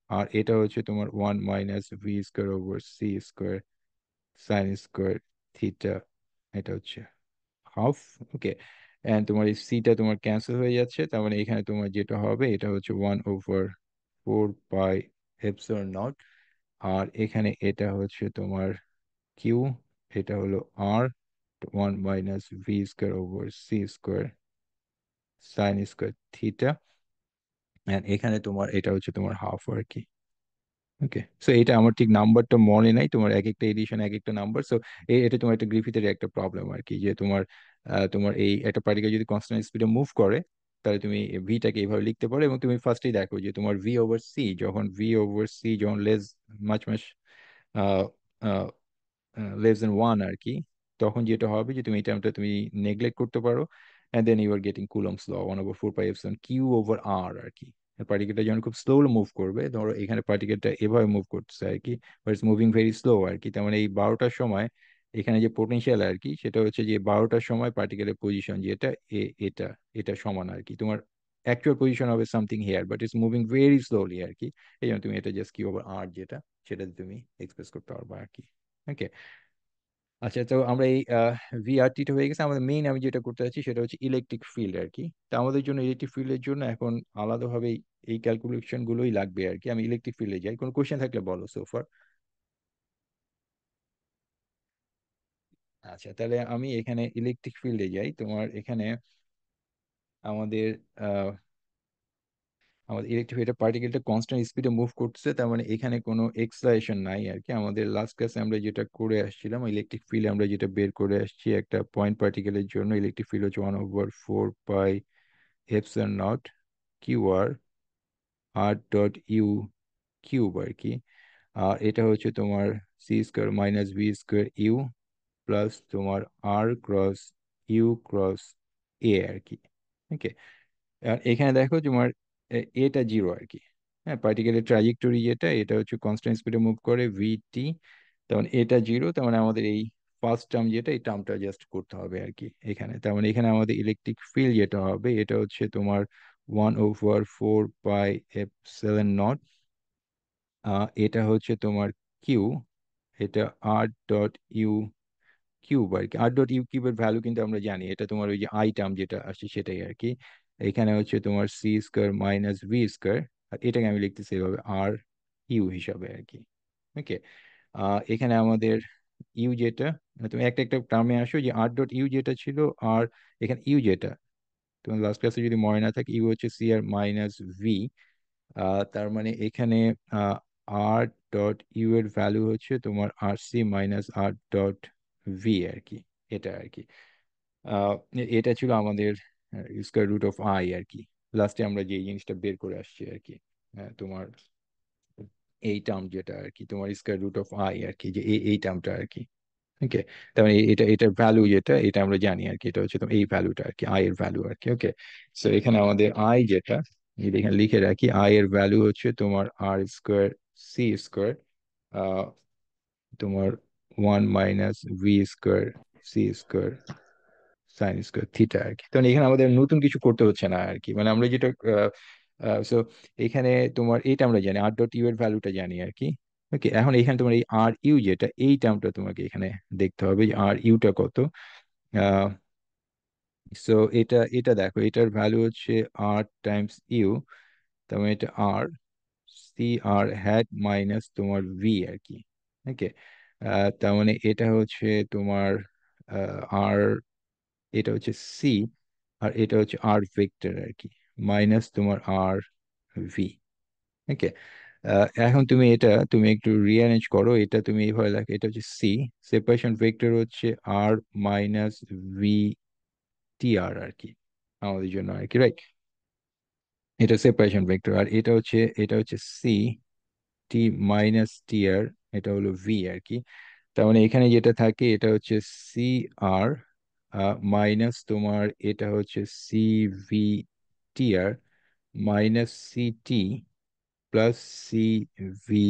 আর এটা হচ্ছে তোমার one minus V square over C square sine square theta, এটা হচ্ছে হাফ। ওকে, এন্ড তোমার এই সিটা তোমার ক্যান্সেল হয়ে যাচ্ছে, তার মানে এখানে তোমার যেটা হবে এটা হচ্ছে 1/4 পাই এপসিলন নট, আর এখানে এটা হচ্ছে তোমার কিউ, এটা হলো R one minus V square over C square sine square theta, and এখানে তোমার এটা হচ্ছে তোমার হাফ আর কি। ওকে, সো এটা আমার ঠিক নাম্বারটা মনে নাই, তোমার এক একটা এডিশন এক একটা নাম্বার। সো এটা তোমার একটা গ্রিফিথের একটা প্রবলেম আর কি, যে তোমার তোমার এই একটা পার্টিকেল যদি কনস্ট্যান্ট স্পিডে মুভ করে, তাহলে তুমি ভিটাকে এইভাবে লিখতে পারো। এবং তুমি ফার্স্টেই দেখো যে তোমার ভি ওভার সি যখন much much less than one আর কি, তখন যেটা হবে যে তুমি এই টার্মটা তুমি নেগলেক্ট করতে পারো, and then you are getting Coulomb's law 1/4πε Q over R আর কি। পার্টিকেলটা যখন খুব স্লোলি মুভ করবে, ধরো এখানে পার্টিকেলটা এভাবে মুভ করতেছে আর কি, but it's moving very slow আর কি। তার মানে এই 12টার সময় এখানে যে পোটেনশিয়াল আর কি, সেটা হচ্ছে যে 12টার সময় পার্টিকেলের পজিশন যেটা এটা এটা সমান আর কি। তোমার অ্যাকচুয়াল পজিশন হবে something here, but it's moving very slowly আর কি। এই জন্য তুমি এটা জাস্ট কিউ ওভার আর যেটা, সেটা তুমি এক্সপ্রেস করতে পারবা আর কি। ওকে, আচ্ছা, তো আমরা এই ভিআরটিটা হয়ে গেছে। আমাদের মেইন আমি যেটা করতে চাচ্ছি সেটা হচ্ছে ইলেকট্রিক ফিল্ড আর কি। তো আমাদের জন্য ইলেকট্রিক ফিল্ডের জন্য এখন আলাদাভাবে এই ক্যালকুলেশন গুলোই লাগবে আর কি। আমি ইলেকট্রিক ফিল্ডে যাই, কোনো কোশ্চেন থাকলে বলো সোফার। আচ্ছা, তাহলে আমি এখানে ইলেকট্রিক ফিল্ডে যাই। তোমার এখানে আমাদের আহ আমাদের ইলেকট্রিক ফিল্ডের পার্টিকেলটা কনস্ট্যান্ট স্পিডে মুভ করতেছে, তার মানে এখানে কোনো এক্সলারেশন নাই আর কি। আমাদের লাস্ট ক্লাসে আমরা যেটা করে আসছিলাম, ইলেকট্রিক ফিল্ড আমরা যেটা বের করে আসছি একটা পয়েন্ট পার্টিকেলের জন্য, ইলেকট্রিক ফিল্ড হচ্ছে 1/4πε0 QR.r.u³ আর কি। আর এটা হচ্ছে তোমার c² - v²u প্লাস তোমার r×u×a আর কি। ওকে, আর এখানে দেখো তোমার এটা জিরো আর কি। হ্যাঁ, পার্টিকেলের ট্রাজেক্টরি যেটা, এটা হচ্ছে কনস্ট্যান্ট স্পিডে মুভ করে vt, তখন এটা জিরো। তার মানে আমাদের এই ফার্স্ট টার্ম যেটা, এই টার্মটা জাস্ট করতে হবে আর কি এখানে। তার মানে এখানে আমাদের ইলেকট্রিক ফিল্ড যেটা হবে, এটা হচ্ছে তোমার 1/4πε0। এটা হচ্ছে তোমার কিউ, এটা r.u³ আর কি। r.u³ এর ভ্যালু কিন্তু আমরা জানি, এটা তোমার ওই যে আই টার্ম যেটা আসছে সেটাই আর কি। এখানে হচ্ছে তোমার c² - v², আর এটাকে আমি লিখতেছি এভাবে r হিসাবে আর কি। ওকে, এখানে আমাদের ইউ যেটা, তুমি একটা একটা টার্মে আসো, যে r.u যেটা ছিল, আর এখানে ইউ যেটা তোমার লাস্ট ক্লাসে যদি মনে না থাকে, ইউ হচ্ছে cr - v। তার মানে এখানে r.u এর ভ্যালু হচ্ছে তোমার rc - r.v আর কি, এটা আর কি। এটা ছিল আমাদের √i আর কি। লাস্টে আমরা যে জিনিসটা বের করে আসছি আর কি, তোমার এই টার্ম যেটা আর কি, তোমার √i আর কি, যে এই টার্মটা আর কি। ওকে, তার মানে এটার ভ্যালু যেটা, এটা আমরা জানি আর কি, এটা হচ্ছে তোমার এই ভ্যালুটা আর কি, আই এর ভ্যালু আর কি। ওকে, সো এখানে আমাদের আই যেটা, এটা এখানে লিখে রাখি, আই এর ভ্যালু হচ্ছে তোমার r²c², তোমার 1 - v²c² sin² আর কি। তখন এখানে আমাদের নতুন কিছু করতে হচ্ছে না আর কি, মানে আমরা যেটা সো এখানে তোমার এইটা আমরা জানি, r.u এর ভ্যালুটা জানি আর কি। ওকে, এখন এখানে তোমার এই r.u যেটা, এই টার্মটা তোমাকে এখানে দেখতে হবে যে r.u-টা কত। সো এটা এটা দেখো, এটার ভ্যালু হচ্ছে r×u, তার মানে এটা r cr hat মাইনাস তোমার v আর কি। ওকে, তার মানে এটা হচ্ছে তোমার আর, এটা হচ্ছে সি, আর এটা হচ্ছে আর ভেক্টর আর কি, মাইনাস তোমার আর ভি। ওকে, এখন তুমি একটু রিঅ্যারেঞ্জ করো, এটা তুমি এইভাবে লেখো, এটা হচ্ছে সি, সেপারেশন ভেক্টর হচ্ছে r - v t r আর কি আমাদের জন্য আর কি, রাইট? এটা সেপারেশন ভেক্টর। আর এটা হচ্ছে সি t - tr, এটা হলো ভি আর কি। তার মানে এখানে যেটা থাকে, এটা হচ্ছে সি আর মাইনাস তোমার, এটা হচ্ছে C V T R minus C T plus C V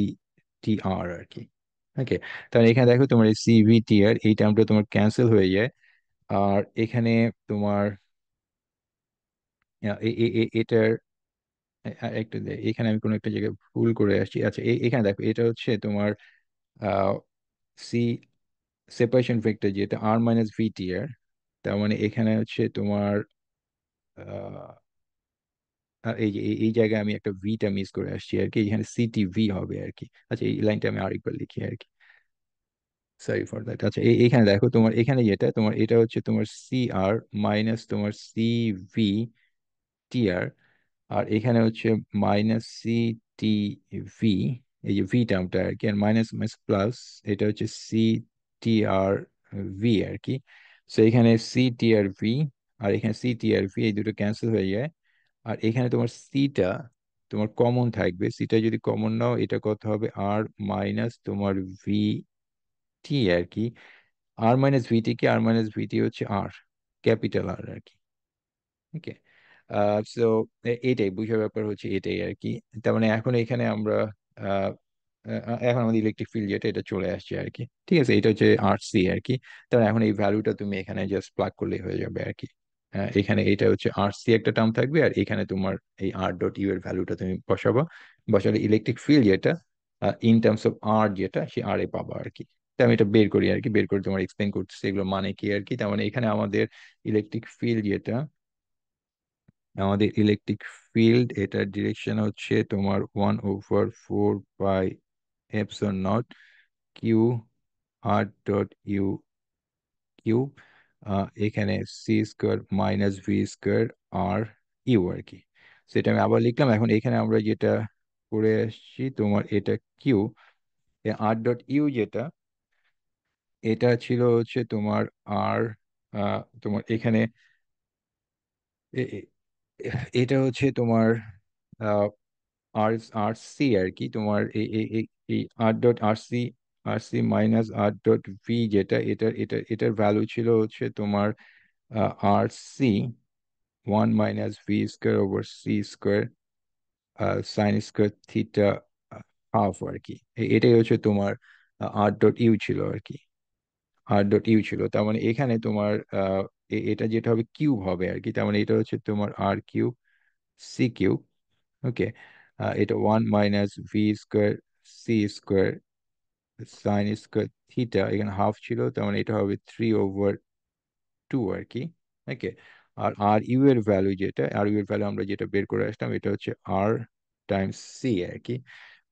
T R আর কি। ওকে, তাহলে এখানে দেখো তোমার এই সি ভি টি আর এই টার্মটা তোমার ক্যান্সেল হয়ে যায়। আর এখানে তোমার এটার একটু এখানে আমি কোনো একটা জায়গায় ভুল করে আসছি। আচ্ছা, এখানে দেখো, এটা হচ্ছে তোমার সি সেপারেশন ভেক্টর যেটা r - v t r। তার মানে এখানে হচ্ছে তোমার আহ, এই যে এই জায়গায় আমি একটা ভিটা মিস করে আসছি আর কি, এখানে সিটি ভি হবে আর কি। আচ্ছা, এই লাইনটা আমি আরেকবার লিখি আর কি, সরি ফর দ্যাট। আচ্ছা, এখানে দেখো তোমার এখানে যেটা তোমার, এটা হচ্ছে তোমার সি আর মাইনাস তোমার সি ভি টি আর, আর এখানে হচ্ছে মাইনাস সি টি ভি, এই যে ভি টার্মটা আর কি, আর মাইনাস মাইনাস প্লাস এটা হচ্ছে সি টি আর ভি আর কি। সো এখানে সি টি আর ভি আর এখানে সি টি আর ভি এই দুটো ক্যান্সেল হয়ে যায়। আর এখানে তোমার সিটা তোমার কমন থাকবে, সিটা যদি কমন নাও এটা কত হবে আর মাইনাস তোমার ভি টি আর কি। আর মাইনাস ভিটি কি, আর মাইনাস ভিটি হচ্ছে আর, ক্যাপিটাল আর আর কি। ওকে, সো এটাই বুঝার ব্যাপার হচ্ছে এটাই আর কি। তার মানে এখন এখানে আমরা আহ, এখন আমাদের ইলেকট্রিক ফিল্ড যেটা এটা চলে আসছে আর কি। ঠিক আছে, এটা হচ্ছে আর সি আর কি। তার মানে এখন এই ভ্যালুটা তুমি এখানে জাস্ট প্লাগ করলেই হয়ে যাবে আর কি। এখানে এটা হচ্ছে আর সি একটা টার্ম থাকবে, আর এখানে তোমার এই আর ডট ইউ এর ভ্যালুটা তুমি বসাবা। বসালে ইলেকট্রিক ফিল্ড যেটা ইন টার্মস অফ আর যেটা সে আর এ পাবা আর কি। তো আমি এটা বের করি আর কি, বের করে তোমার এক্সপ্লেন করতেছি এগুলো মানে কি আর কি। তার মানে এখানে আমাদের ইলেকট্রিক ফিল্ড যেটা, আমাদের ইলেকট্রিক ফিল্ড এটার ডিরেকশন হচ্ছে তোমার 1/4 pi epsilon naught Q r dot you cube, এখানে C square minus V square আর ইউ আর কি। সেটা আমি আবার লিখলাম। এখন এখানে আমরা যেটা করে আসছি তোমার এটা কিউ, আর ডট ইউ যেটা এটা ছিল হচ্ছে তোমার আর, তোমার এখানে এ- এ- এটা হচ্ছে তোমার আর আর সি আর কি। তোমার এই আর ডট আর সি, আর সি মাইনাস আর ডট ভি যেটা এটার ভ্যালু ছিল হচ্ছে তোমার আর c 1 - v² / c² sine square theta half আর কি। এটাই হচ্ছে তোমার আর ডট ইউ ছিল আর কি, আর ডট ইউ ছিল। তার মানে এখানে তোমার এটা যেটা হবে কিউব হবে আর কি। তার মানে এটা হচ্ছে তোমার আর কিউব সি কিউব। ওকে, এটা 1 - v² c² sine square theta, এখানে হাফ ছিল তার মানে এটা হবে 3/2 আর কি। ওকে, আর আর ইউ এর ভ্যালু যেটা, আর ইউ এর ভ্যালু আমরা যেটা বের করে আসলাম এটা হচ্ছে আর টাইমস সি আর কি।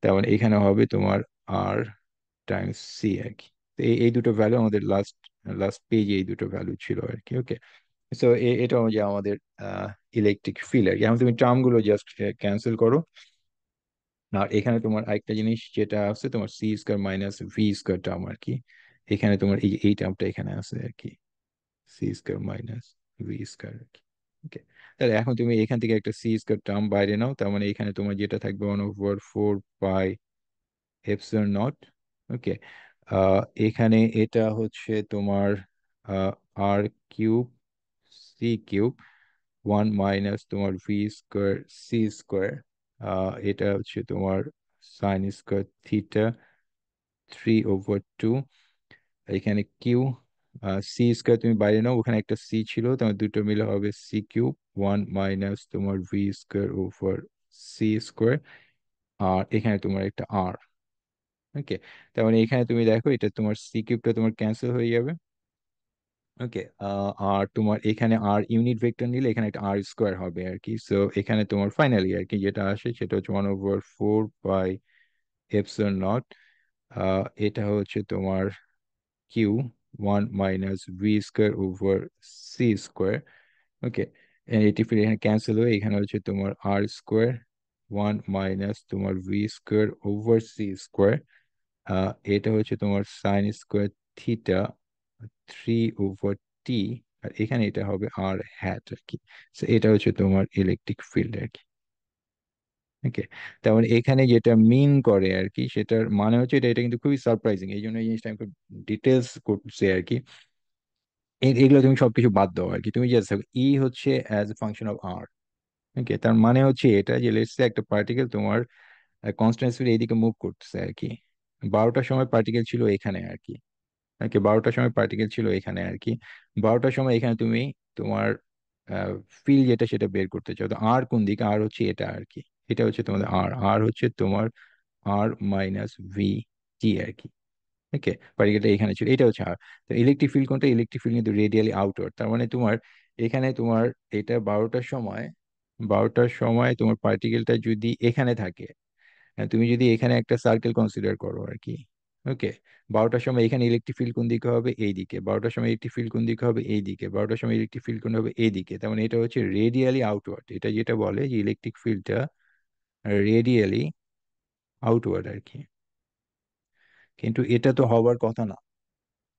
তার মানে এখানে হবে তোমার আর টাইমস সি আর কি। তো এই দুটো ভ্যালু আমাদের লাস্ট লাস্ট পেজে এই দুটো ভ্যালু ছিল আর কি। ওকে, সো এটা অনুযায়ী আমাদের ইলেকট্রিক ফিল্ড আর কি। এখন তুমি টার্ম গুলো জাস্ট ক্যান্সেল করো। আর এখানে তোমার আরেকটা জিনিস যেটা আছে তোমার C square minus V square term আর কি। এখানে তোমার এই টার্মটা এখানে আছে আর কি, C square minus V square আর কি। ওকে, তাহলে এখন তুমি এখান থেকে একটা সি স্কোয়ার টার্ম বাইরে নাও। তার মানে এখানে তোমার যেটা থাকবে 1/4 পাই এপসিলন নট। ওকে, এখানে এটা হচ্ছে তোমার আর কিউব সি কিউব 1 - তোমার v² c², এটা হচ্ছে তোমার সাইন স্কোয়ার থিটা 3/2। এখানে কিউ c² তুমি বাইরে নাও, ওখানে একটা সি ছিল তোমার, দুটো মিলে হবে সি কিউব 1 - তোমার v²/c²। আর এখানে তোমার একটা আর। ওকে, তার মানে এখানে তুমি দেখো এটা তোমার সি কিউবটা তোমার ক্যান্সেল হয়ে যাবে। ওকে, আর তোমার এখানে আর ইউনিট ভেক্টর নিলে এখানে একটা আর স্কোয়ার হবে আর কি। সো এখানে তোমার ফাইনালি আর কি যেটা আসে সেটা হচ্ছে 1/4 পাই এপসিলন নট। এটা হচ্ছে তোমার কিউ 1 - v²/c²। ওকে, এটি ফির এখানে ক্যান্সেল হয়ে এখানে হচ্ছে তোমার আর স্কোয়ার 1 - তোমার v²/c²। এটা হচ্ছে তোমার সাইন স্কোয়ার থিটা 3/t। আর এখানে এটা হবে আর হ্যাট আর কি। So এটা হচ্ছে তোমার ইলেকট্রিক ফিল্ড আর কি। ওকে, তার মানে এখানে যেটা মিন করে আর কি সেটার মানে হচ্ছে এটা, এটা কিন্তু খুবই সারপ্রাইজিং, এই জন্য এই জিনিসটা আমি খুব ডিটেলস করছি আর কি। এগুলো তুমি সবকিছু বাদ দাও আর কি, তুমি জাস্ট ই হচ্ছে অ্যাজ এ ফাংশন অফ আর। ওকে, তার মানে হচ্ছে এটা যে লেটস সে একটা পার্টিকেল তোমার কনস্ট্যান্ট স্পিড এইদিকে মুভ করতেছে আর কি। 12টার সময় পার্টিকেল ছিল এখানে আর কি। ওকে, 12টার সময় পার্টিকেল ছিল এখানে আর কি। 12টার সময় এখানে তুমি তোমার ফিল্ড যেটা সেটা বের করতে চাও, তো আর কোন দিকে, আর হচ্ছে এটা আর কি। এটা হচ্ছে তোমাদের আর, আর হচ্ছে তোমার আর মাইনাস ভি টি আর কি। ওকে, পার্টিকেলটা এখানে ছিল, এটা হচ্ছে আর। তো ইলেকট্রিক ফিল্ড কোনটা, ইলেকট্রিক ফিল্ড কিন্তু রেডিয়ালি আউটওয়ার্ড। তার মানে তোমার এখানে তোমার এটা 12টার সময়, 12টার সময় তোমার পার্টিকেলটা যদি এখানে থাকে, তুমি যদি এখানে একটা সার্কেল কনসিডার করো আর কি। ওকে, 12টার সময় এখানে ইলেকট্রিক ফিল্ড কোন দিকে হবে, এই দিকে। 12টার সময় ইলেকট্রিক ফিল্ড কোন দিকে হবে, এই দিকে। 12টার সময় ইলেকট্রিক ফিল্ড কোন হবে, এই দিকে। তার মানে এটা হচ্ছে রেডিয়ালি আউটওয়ার্ড। এটা যেটা বলে যে ইলেকট্রিক ফিল্ডটা রেডিয়ালি আউটওয়ার্ড আর কি। কিন্তু এটা তো হওয়ার কথা না।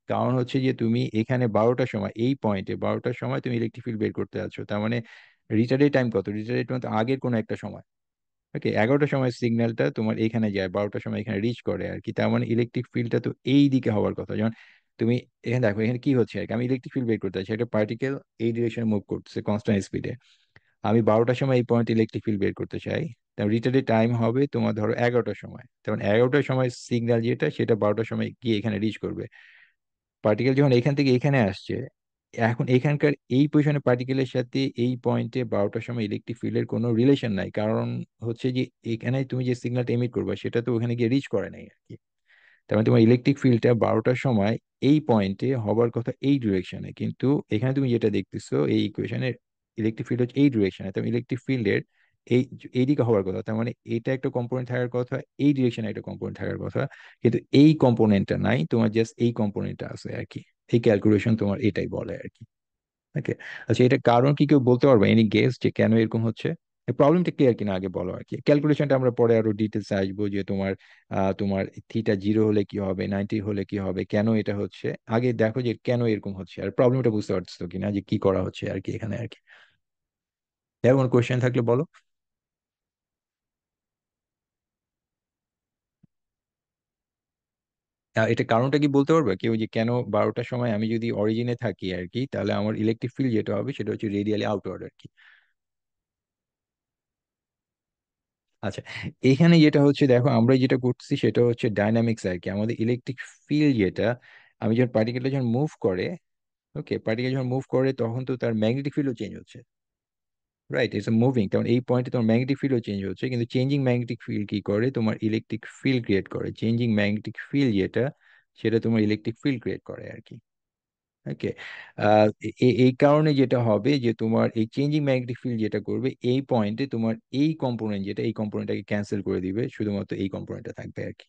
কারণ হচ্ছে যে তুমি এখানে 12টার সময়, এই পয়েন্টে 12টার সময় তুমি ইলেকট্রিক ফিল্ড বের করতে যাচ্ছ, তার মানে রিটার্ডের টাইম কত? রিটার্ডের টাইম তো আগের কোনো একটা সময়। ওকে, 11টার সময় সিগন্যালটা তোমার এখানে যায়, 12টার সময় এখানে রিচ করে আর কি, তার মানে ইলেকট্রিক ফিল্ডটা তো এই দিকে হওয়ার কথা। যেমন তুমি এখানে দেখো, এখানে কি হচ্ছে আর কি, আমি ইলেকট্রিক ফিল্ড বের করতে চাইছি, একটা পার্টিকেল এই ডিরেকশনে মুভ করতেছে কনস্ট্যান্ট স্পিডে। আমি 12টার সময় এই পয়েন্ট ইলেকট্রিক ফিল্ড বের করতে চাই, তার রিটার্ডের টাইম হবে তোমার ধরো 11টার সময়, তখন 11টার সময় সিগন্যাল যেটা, সেটা 12টার সময় গিয়ে এখানে রিচ করবে। পার্টিকেল যখন এখান থেকে এখানে আসছে, এখন এখানকার এই পজিশনে পার্টিকেলের সাথে এই পয়েন্টে 12টার সময় ইলেকট্রিক ফিল্ডের কোনো রিলেশন নাই, কারণ হচ্ছে যে এখানে তুমি যে সিগন্যালটা এমিট করবে সেটা তো ওখানে গিয়ে রিচ করে নাই আর কি। তার মানে তোমার ইলেকট্রিক ফিল্ডটা 12টার সময় এই পয়েন্টে হবার কথা এই ডিরেকশনে, কিন্তু এখানে তুমি যেটা দেখতেছো এই ইকুয়েশনে ইলেকট্রিক ফিল্ড হচ্ছে এই ডিরেকশনে, তার ইলেকট্রিক ফিল্ডের এই এইদিকে হওয়ার কথা, তার মানে এটা একটা কম্পোনেন্ট থাকার কথা, এই ডিরেকশনে একটা কম্পোনেন্ট থাকার কথা, কিন্তু এই কম্পোনেন্টটা নাই, তোমার জাস্ট এই কম্পোনেন্টটা আছে আর কি। এই ক্যালকুলেশন তোমার এটাই বলে আর কি। ওকে, আচ্ছা, এটা কারণ কি কেউ বলতে পারবে? এনি গেস যে কেন এরকম হচ্ছে? প্রবলেমটা ক্লিয়ার কিনা আগে বলো আর কি। ক্যালকুলেশনটা আমরা পরে আরো ডিটেলস আসবো, যে তোমার তোমার থিটা 0 হলে কি হবে, 90 হলে কি হবে, কেন এটা হচ্ছে। আগে দেখো যে কেন এরকম হচ্ছে, আর প্রবলেমটা বুঝতে পারছো কিনা, যে কি করা হচ্ছে আর কি এখানে আর কি। এমন কোয়েশ্চেন থাকলে বলো। এটা কারণটা কি বলতে পারবে কেউ, যে কেন 12টার সময় আমি যদি অরিজিনে থাকি আর কি, তাহলে আমার ইলেকট্রিক ফিল্ড যেটা হবে সেটা হচ্ছে রেডিয়ালি আউটওয়ার্ড আর কি। আচ্ছা, এখানে যেটা হচ্ছে দেখো, আমরা যেটা করছি সেটা হচ্ছে ডাইনামিক্স আর কি। আমাদের ইলেকট্রিক ফিল্ড যেটা, আমি যখন পার্টিকেলটা যখন মুভ করে, ওকে, পার্টিকেল যখন মুভ করে তখন তো তার ম্যাগনেটিক ফিল্ডও চেঞ্জ হচ্ছে, রাইট? ইটস মুভিং, তখন এই পয়েন্টে তোমার ম্যাগনেটিক ফিল্ডও চেঞ্জ হচ্ছে, কিন্তু চেঞ্জিং ম্যাগনেটিক ফিল্ড কি করে, তোমার ইলেকট্রিক ফিল্ড ক্রিয়েট করে। চেঞ্জিং ম্যাগনেটিক ফিল্ড যেটা, সেটা তোমার ইলেকট্রিক ফিল্ড ক্রিয়েট করে আর কি। ওকে, এই কারণে যেটা হবে যে তোমার এই চেঞ্জিং ম্যাগনেটিক ফিল্ড যেটা করবে, এই পয়েন্টে তোমার এই কম্পোনেন্ট যেটা, এই কম্পোনেন্টটাকে ক্যান্সেল করে দিবে, শুধুমাত্র এই কম্পোনেন্টটা থাকবে আর কি।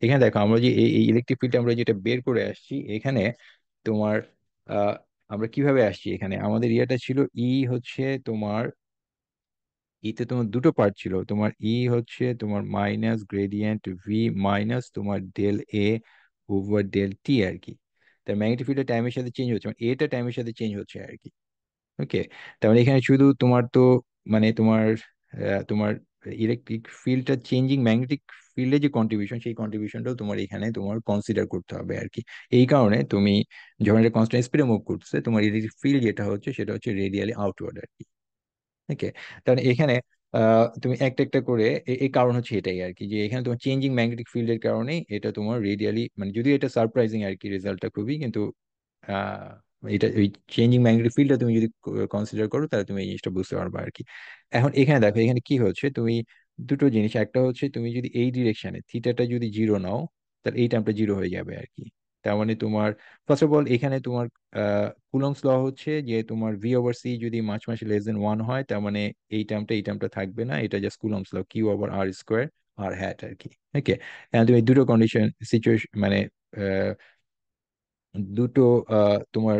এখানে দেখো, আমরা যে এই ইলেকট্রিক ফিল্ড আমরা যেটা বের করে আসছি এখানে, তোমার আহ আমরা কিভাবে আসছি, এখানে আমাদের ইয়েটা ছিল ই হচ্ছে তোমার, ইতে তোমার দুটো পার্ট ছিল, তোমার হচ্ছে তোমার মাইনাস গ্রেডিয়েন্ট ভি মাইনাস তোমার ডেল এ ওভার ডেল টি আর কি। তার ম্যাগনেটিক ফিল্ডের টাইমের সাথে চেঞ্জ হচ্ছে, মানে এটা টাইমের সাথে চেঞ্জ হচ্ছে আর কি। ওকে, তার মানে এখানে শুধু তোমার তো, মানে তোমার ইলেকট্রিক ফিল্ডটা চেঞ্জিং ম্যাগনেটিক ফিল্ডে যে কন্ট্রিবিউশন, সেই কন্ট্রিবিউশনটাও তোমার এখানে তোমার কনসিডার করতে হবে আর কি। এই কারণে তুমি যখন এটা কনস্ট্যান্ট স্পিডে মুভ করছে, তোমার ইলেকট্রিক ফিল্ড যেটা হচ্ছে সেটা হচ্ছে রেডিয়ালি আউটওয়ার্ড আর কি। ওকে, তাহলে এখানে তুমি একটা একটা করে, এই কারণ হচ্ছে এটাই আর কি, যে এখানে তোমার চেঞ্জিং ম্যাগনেটিক ফিল্ডের কারণে এটা তোমার রেডিয়ালি, মানে যদি এটা সারপ্রাইজিং আর কি রেজাল্টটা খুবই, কিন্তু আহ এটা ওই চেঞ্জিং ম্যাগনেটিক ফিল্ডটা তুমি যদি কনসিডার করো, তাহলে তুমি এই জিনিসটা বুঝতে পারবে আর কি। এখন এখানে দেখো, এখানে কি হচ্ছে, তুমি দুটো জিনিস, একটা হচ্ছে তুমি যদি এই ডিরেকশনে থিটাটা যদি 0 নাও, তাহলে এই টার্মটা 0 হয়ে যাবে আর কি। তার মানে তোমার ফার্স্ট অফ অল এখানে তোমার কুলম্বস ল হচ্ছে যে তোমার ভি ওভার সি যদি মাঝ মাঝে লেস দেন 1 হয়, তার মানে এই টার্মটা থাকবে না, এটা just Coulomb's law, q over r square r hat আর কি। ওকে, তুমি দুটো কন্ডিশন সিচুয়েশন, মানে দুটো তোমার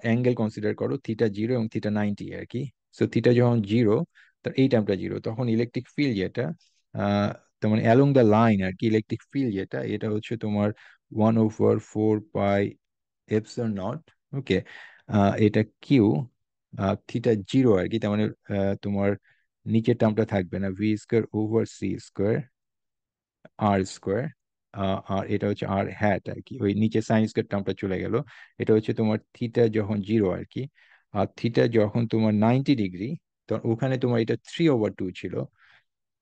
অ্যাঙ্গেল কনসিডার করো, থিটা 0 এবং থিটা 90 আর কি। সো থিটা যখন 0, তো এই টার্মটা 0, তখন ইলেকট্রিক ফিল্ড যেটা, আহ তার মানে অ্যালং দ্য লাইন আর কি, ইলেকট্রিক ফিল্ড যেটা, এটা হচ্ছে তোমার 1/4 পাই এপসিলন নট। ওকে, এটা কিউ থিটা 0 আর কি, তার মানে তোমার নিচের টার্মটা থাকবে না, v square over C square আর স্কোয়ার, আর এটা হচ্ছে আর হ্যাট আর কি, ওই নিচে সাইন স্কোয়ার টার্মটা চলে গেল। এটা হচ্ছে তোমার থিটা যখন 0 আর কি, আর থিটা যখন তোমার 90 ডিগ্রি, তখন ওখানে তোমার এটা 3/2 ছিল,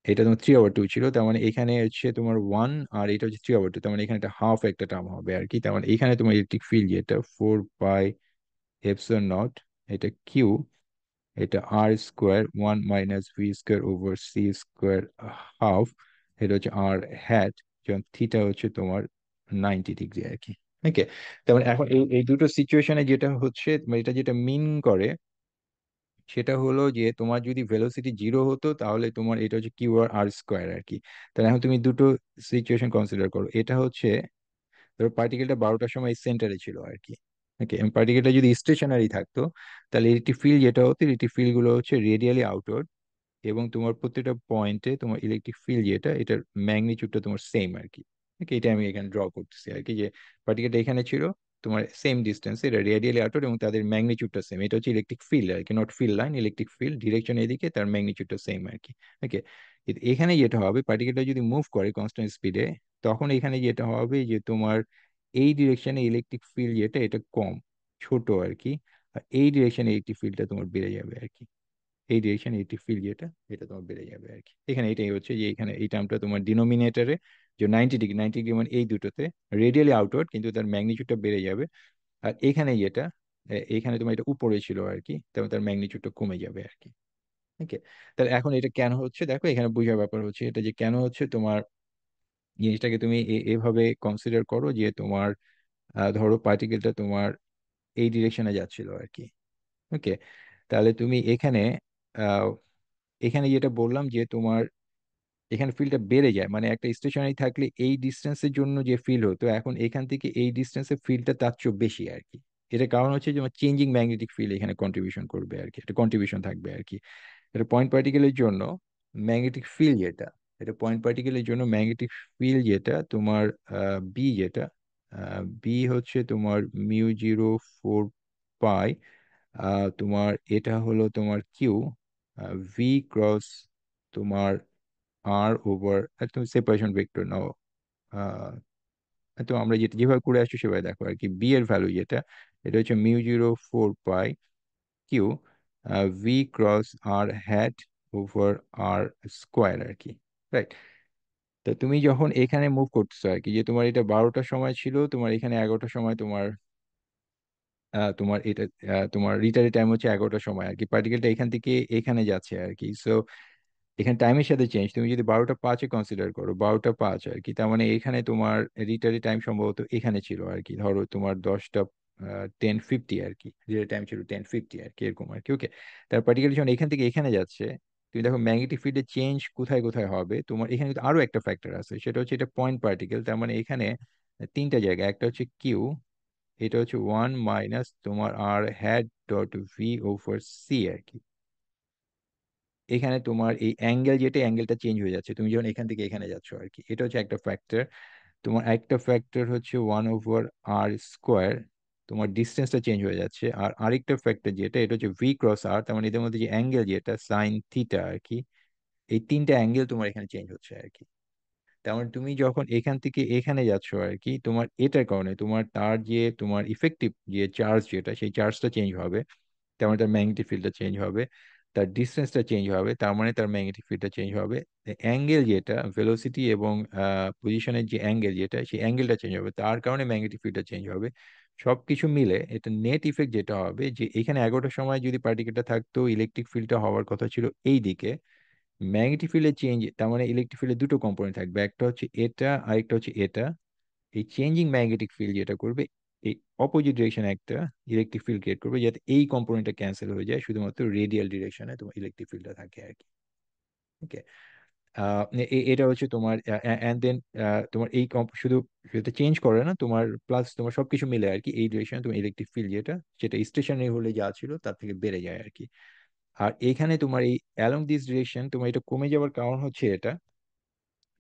এটা তোমার 3/2 ছিল, তার মানে এখানে হচ্ছে তোমার 1, আর এটা হচ্ছে 3/2, তার মানে এখানে একটা হাফ একটা টার্ম হবে আর কি। তার মানে এখানে তোমার ইলেকট্রিক ফিল্ড যেটা 4 পাই এপসিলন নট, এটা কিউ, এটা আর square 1 - V square over C square half, এটা হচ্ছে আর হ্যাট, যখন থিটা হচ্ছে তোমার 90 ডিগ্রি আর কি। ওকে, তার মানে এখন এই এই দুটো সিচুয়েশনে যেটা হচ্ছে, মানে এটা যেটা মিন করে সেটা হলো যে তোমার যদি ভেলোসিটি 0 হতো, তাহলে তোমার এটা হচ্ছে কিউ আর আর স্কোয়ার আর কি। তাহলে এখন তুমি দুটো সিচুয়েশন কনসিডার করো, এটা হচ্ছে ধরো পার্টিকেলটা 12টার সময় সেন্টারে ছিল আর কি। ওকে, পার্টিকেলটা যদি স্টেশনারি থাকতো, তাহলে ইলেকট্রিক ফিল্ড যেটা হতো, ইলেকট্রিক ফিল্ড গুলো হচ্ছে রেডিয়ালি আউটওয়ার্ড, এবং তোমার প্রত্যেকটা পয়েন্টে তোমার ইলেকট্রিক ফিল্ড যেটা, এটার ম্যাগনিটিউডটা তোমার সেম আর কি। ওকে, এটা আমি এখানে ড্র করতেছি আর কি, যে পার্টিকেলটা এখানে ছিল তোমার সেম ডিস্টেন্স, এটা রেডিয়ালি আউটওয়ার্ড এবং তাদের ম্যাগনিটিউডটা সেম। এটা হচ্ছে ইলেকট্রিক ফিল্ড আর কি, not field line, electric field direction এদিকে, তার ম্যাগনিটিউডটা সেম আর কি। ওকে, এখানে যেটা হবে পার্টিকেলটা যদি মুভ করে কনস্ট্যান্ট স্পিডে, তখন এখানে যেটা হবে যে তোমার এই ডিরেকশনে ইলেকট্রিক ফিল্ড যেটা এটা কম, ছোট আর কি। আর এই ডিরেকশনে ইলেকট্রিক ফিল্ডটা তোমার বেড়ে যাবে আর কি। এই ডিরেকশন ইলেকট্রিক ফিল্ড যেটা এটা তোমার বেড়ে যাবে আর কি। এখানে এটাই হচ্ছে যে এখানে এই টার্মটা তোমার ডিনোমিনেটরে, যে 90 ডিগ্রি, 90 ডিগ্রি মানে এই দুটোতে রেডিয়ালি আউটওয়ার্ড, কিন্তু তার ম্যাগনিটিউডটা বেড়ে যাবে। আর এখানে যেটা এখানে তোমার এটা উপরে ছিল আর কি, তেমন তার ম্যাগনিটিউডটা কমে যাবে আর কি। ওকে, তাহলে এখন এটা কেন হচ্ছে দেখো, এখানে বোঝার ব্যাপার হচ্ছে এটা যে কেন হচ্ছে তোমার জিনিসটাকে তুমি এভাবে কনসিডার করো যে তোমার ধরো পার্টিকেলটা তোমার এই ডিরেকশনে যাচ্ছিল আর কি। ওকে, তাহলে তুমি এখানে আহ, এখানে যেটা বললাম যে তোমার এখানে ফিল্ডটা বেড়ে যায়, মানে একটা স্টেশনারি থাকলে এই ডিস্টেন্সের জন্য যে ফিল্ড হতো, এখন এখান থেকে এই ডিস্টেন্সের ফিল্ডটা তার চেয়ে বেশি আর কি। এটা কারণ হচ্ছে যে চেঞ্জিং ম্যাগনেটিক ফিল্ড এখানে কন্ট্রিবিউশন করবে আর কি, এটা কন্ট্রিবিউশন থাকবে আর কি। এটা পয়েন্ট পার্টিকেলের জন্য ম্যাগনেটিক ফিল্ড যেটা, এটা পয়েন্ট পার্টিকেলের জন্য ম্যাগনেটিক ফিল্ড যেটা তোমার বি যেটা, বি হচ্ছে তোমার μ0 4 পাই, তোমার এটা হলো তোমার কিউ, ভি ক্রস তোমার আর ওভার, তুমি সেপারেশন ভেক্টর নাও। আহ, তো আমরা যেটা যেভাবে করে আসছি সেভাবে দেখো আর কি, বি এর ভ্যালু যেটা এটা হচ্ছে μ0 4 পাই Q V cross R hat over r square আর কি। রাইট, তো তুমি যখন এখানে মুভ করতেছো আর কি, যে তোমার এটা 12টার সময় ছিল, তোমার এখানে 11টার সময় তোমার তোমার এটা তোমার রিটার্ন টাইম হচ্ছে 11টার সময় আর কি, পার্টিকেলটা এখান থেকে এখানে যাচ্ছে আর কি। সো এখানে টাইমের সাথে চেঞ্জ, তুমি যদি 12টা 5-এ কনসিডার করো, 12টা 5 আর কি, তার মানে এখানে তোমার রিটারি টাইম সম্ভবত এখানে ছিল আর কি, ধরো তোমার 10:50 আর কি, রিটারি টাইম ছিল 10:50 আর কি, এরকম আর কি। ওকে, তার পার্টিকেল যখন এখান থেকে এখানে যাচ্ছে, তুমি দেখো ম্যাগনেটিক ফিল্ডের চেঞ্জ কোথায় কোথায় হবে। তোমার এখানে কিন্তু আরো একটা ফ্যাক্টর আছে, সেটা হচ্ছে এটা পয়েন্ট পার্টিকেল, তার মানে এখানে তিনটা জায়গা, একটা হচ্ছে কিউ, এটা হচ্ছে 1 - তোমার r hat dot v over c আর কি। এখানে তোমার এই অ্যাঙ্গেল যেটা, অ্যাঙ্গেলটা চেঞ্জ হয়ে যাচ্ছে তুমি যখন এখান থেকে এখানে যাচ্ছ আর কি, এটা হচ্ছে একটা ফ্যাক্টর। তোমার একটা ফ্যাক্টর হচ্ছে 1/r², তোমার ডিস্টেন্সটা চেঞ্জ হয়ে যাচ্ছে। আর আরেকটা ফ্যাক্টর যেটা, এটা হচ্ছে ভি ক্রস আর, তার মানে এদের মধ্যে যে অ্যাঙ্গেল যেটা সাইন থিটা আর কি, এই তিনটা অ্যাঙ্গেল তোমার এখানে চেঞ্জ হচ্ছে আর কি। তার মানে তুমি যখন এখান থেকে এখানে যাচ্ছ আর কি, তোমার এটার কারণে তোমার তার যে তোমার ইফেক্টিভ যে চার্জ যেটা, সেই চার্জটা চেঞ্জ হবে, তার মানে তার ম্যাগনেটিক ফিল্ডটা চেঞ্জ হবে। তার ডিস্টেন্সটা চেঞ্জ হবে, তার মানে তার ম্যাগনেটিক ফিল্ডটা চেঞ্জ হবে। অ্যাঙ্গেল যেটা ভেলোসিটি এবং পজিশনের যে অ্যাঙ্গেল যেটা, সেই অ্যাঙ্গেলটা চেঞ্জ হবে, তার কারণে ম্যাগনেটিক ফিল্ডটা চেঞ্জ হবে। সবকিছু মিলে এটা নেট ইফেক্ট যেটা হবে, যে এখানে 11টার সময় যদি পার্টিকেলটা থাকতো, ইলেকট্রিক ফিল্ডটা হওয়ার কথা ছিল এই দিকে, ম্যাগনেটিক ফিল্ডের চেঞ্জ, তার মানে ইলেকট্রিক ফিল্ডের দুটো কম্পোনেন্ট থাকবে, একটা হচ্ছে এটা আরেকটা হচ্ছে এটা। এই চেঞ্জিং ম্যাগনেটিক ফিল্ড যেটা করবে, এই অপোজিট ডিরেকশনে একটা ইলেকট্রিক ফিল্ড ক্রিয়েট করবে, যাতে এই কম্পোনেন্টটা ক্যান্সেল হয়ে যায়, শুধুমাত্র রেডিয়াল ডিরেকশনে তোমার ইলেকট্রিক ফিল্ডটা থাকে আর কি। ওকে, এটা হচ্ছে তোমার অ্যান্ড দেন তোমার এই শুধু সেটা চেঞ্জ করে না তোমার, প্লাস তোমার সবকিছু মিলে আর কি, এই ডিরেকশনে তোমার ইলেকট্রিক ফিল্ড যেটা, সেটা স্টেশনারি হলে যা ছিল তার থেকে বেড়ে যায় আর কি। আর এইখানে তোমার এই অ্যালং দিস ডিরেকশন তোমার এটা কমে যাওয়ার কারণ হচ্ছে এটা,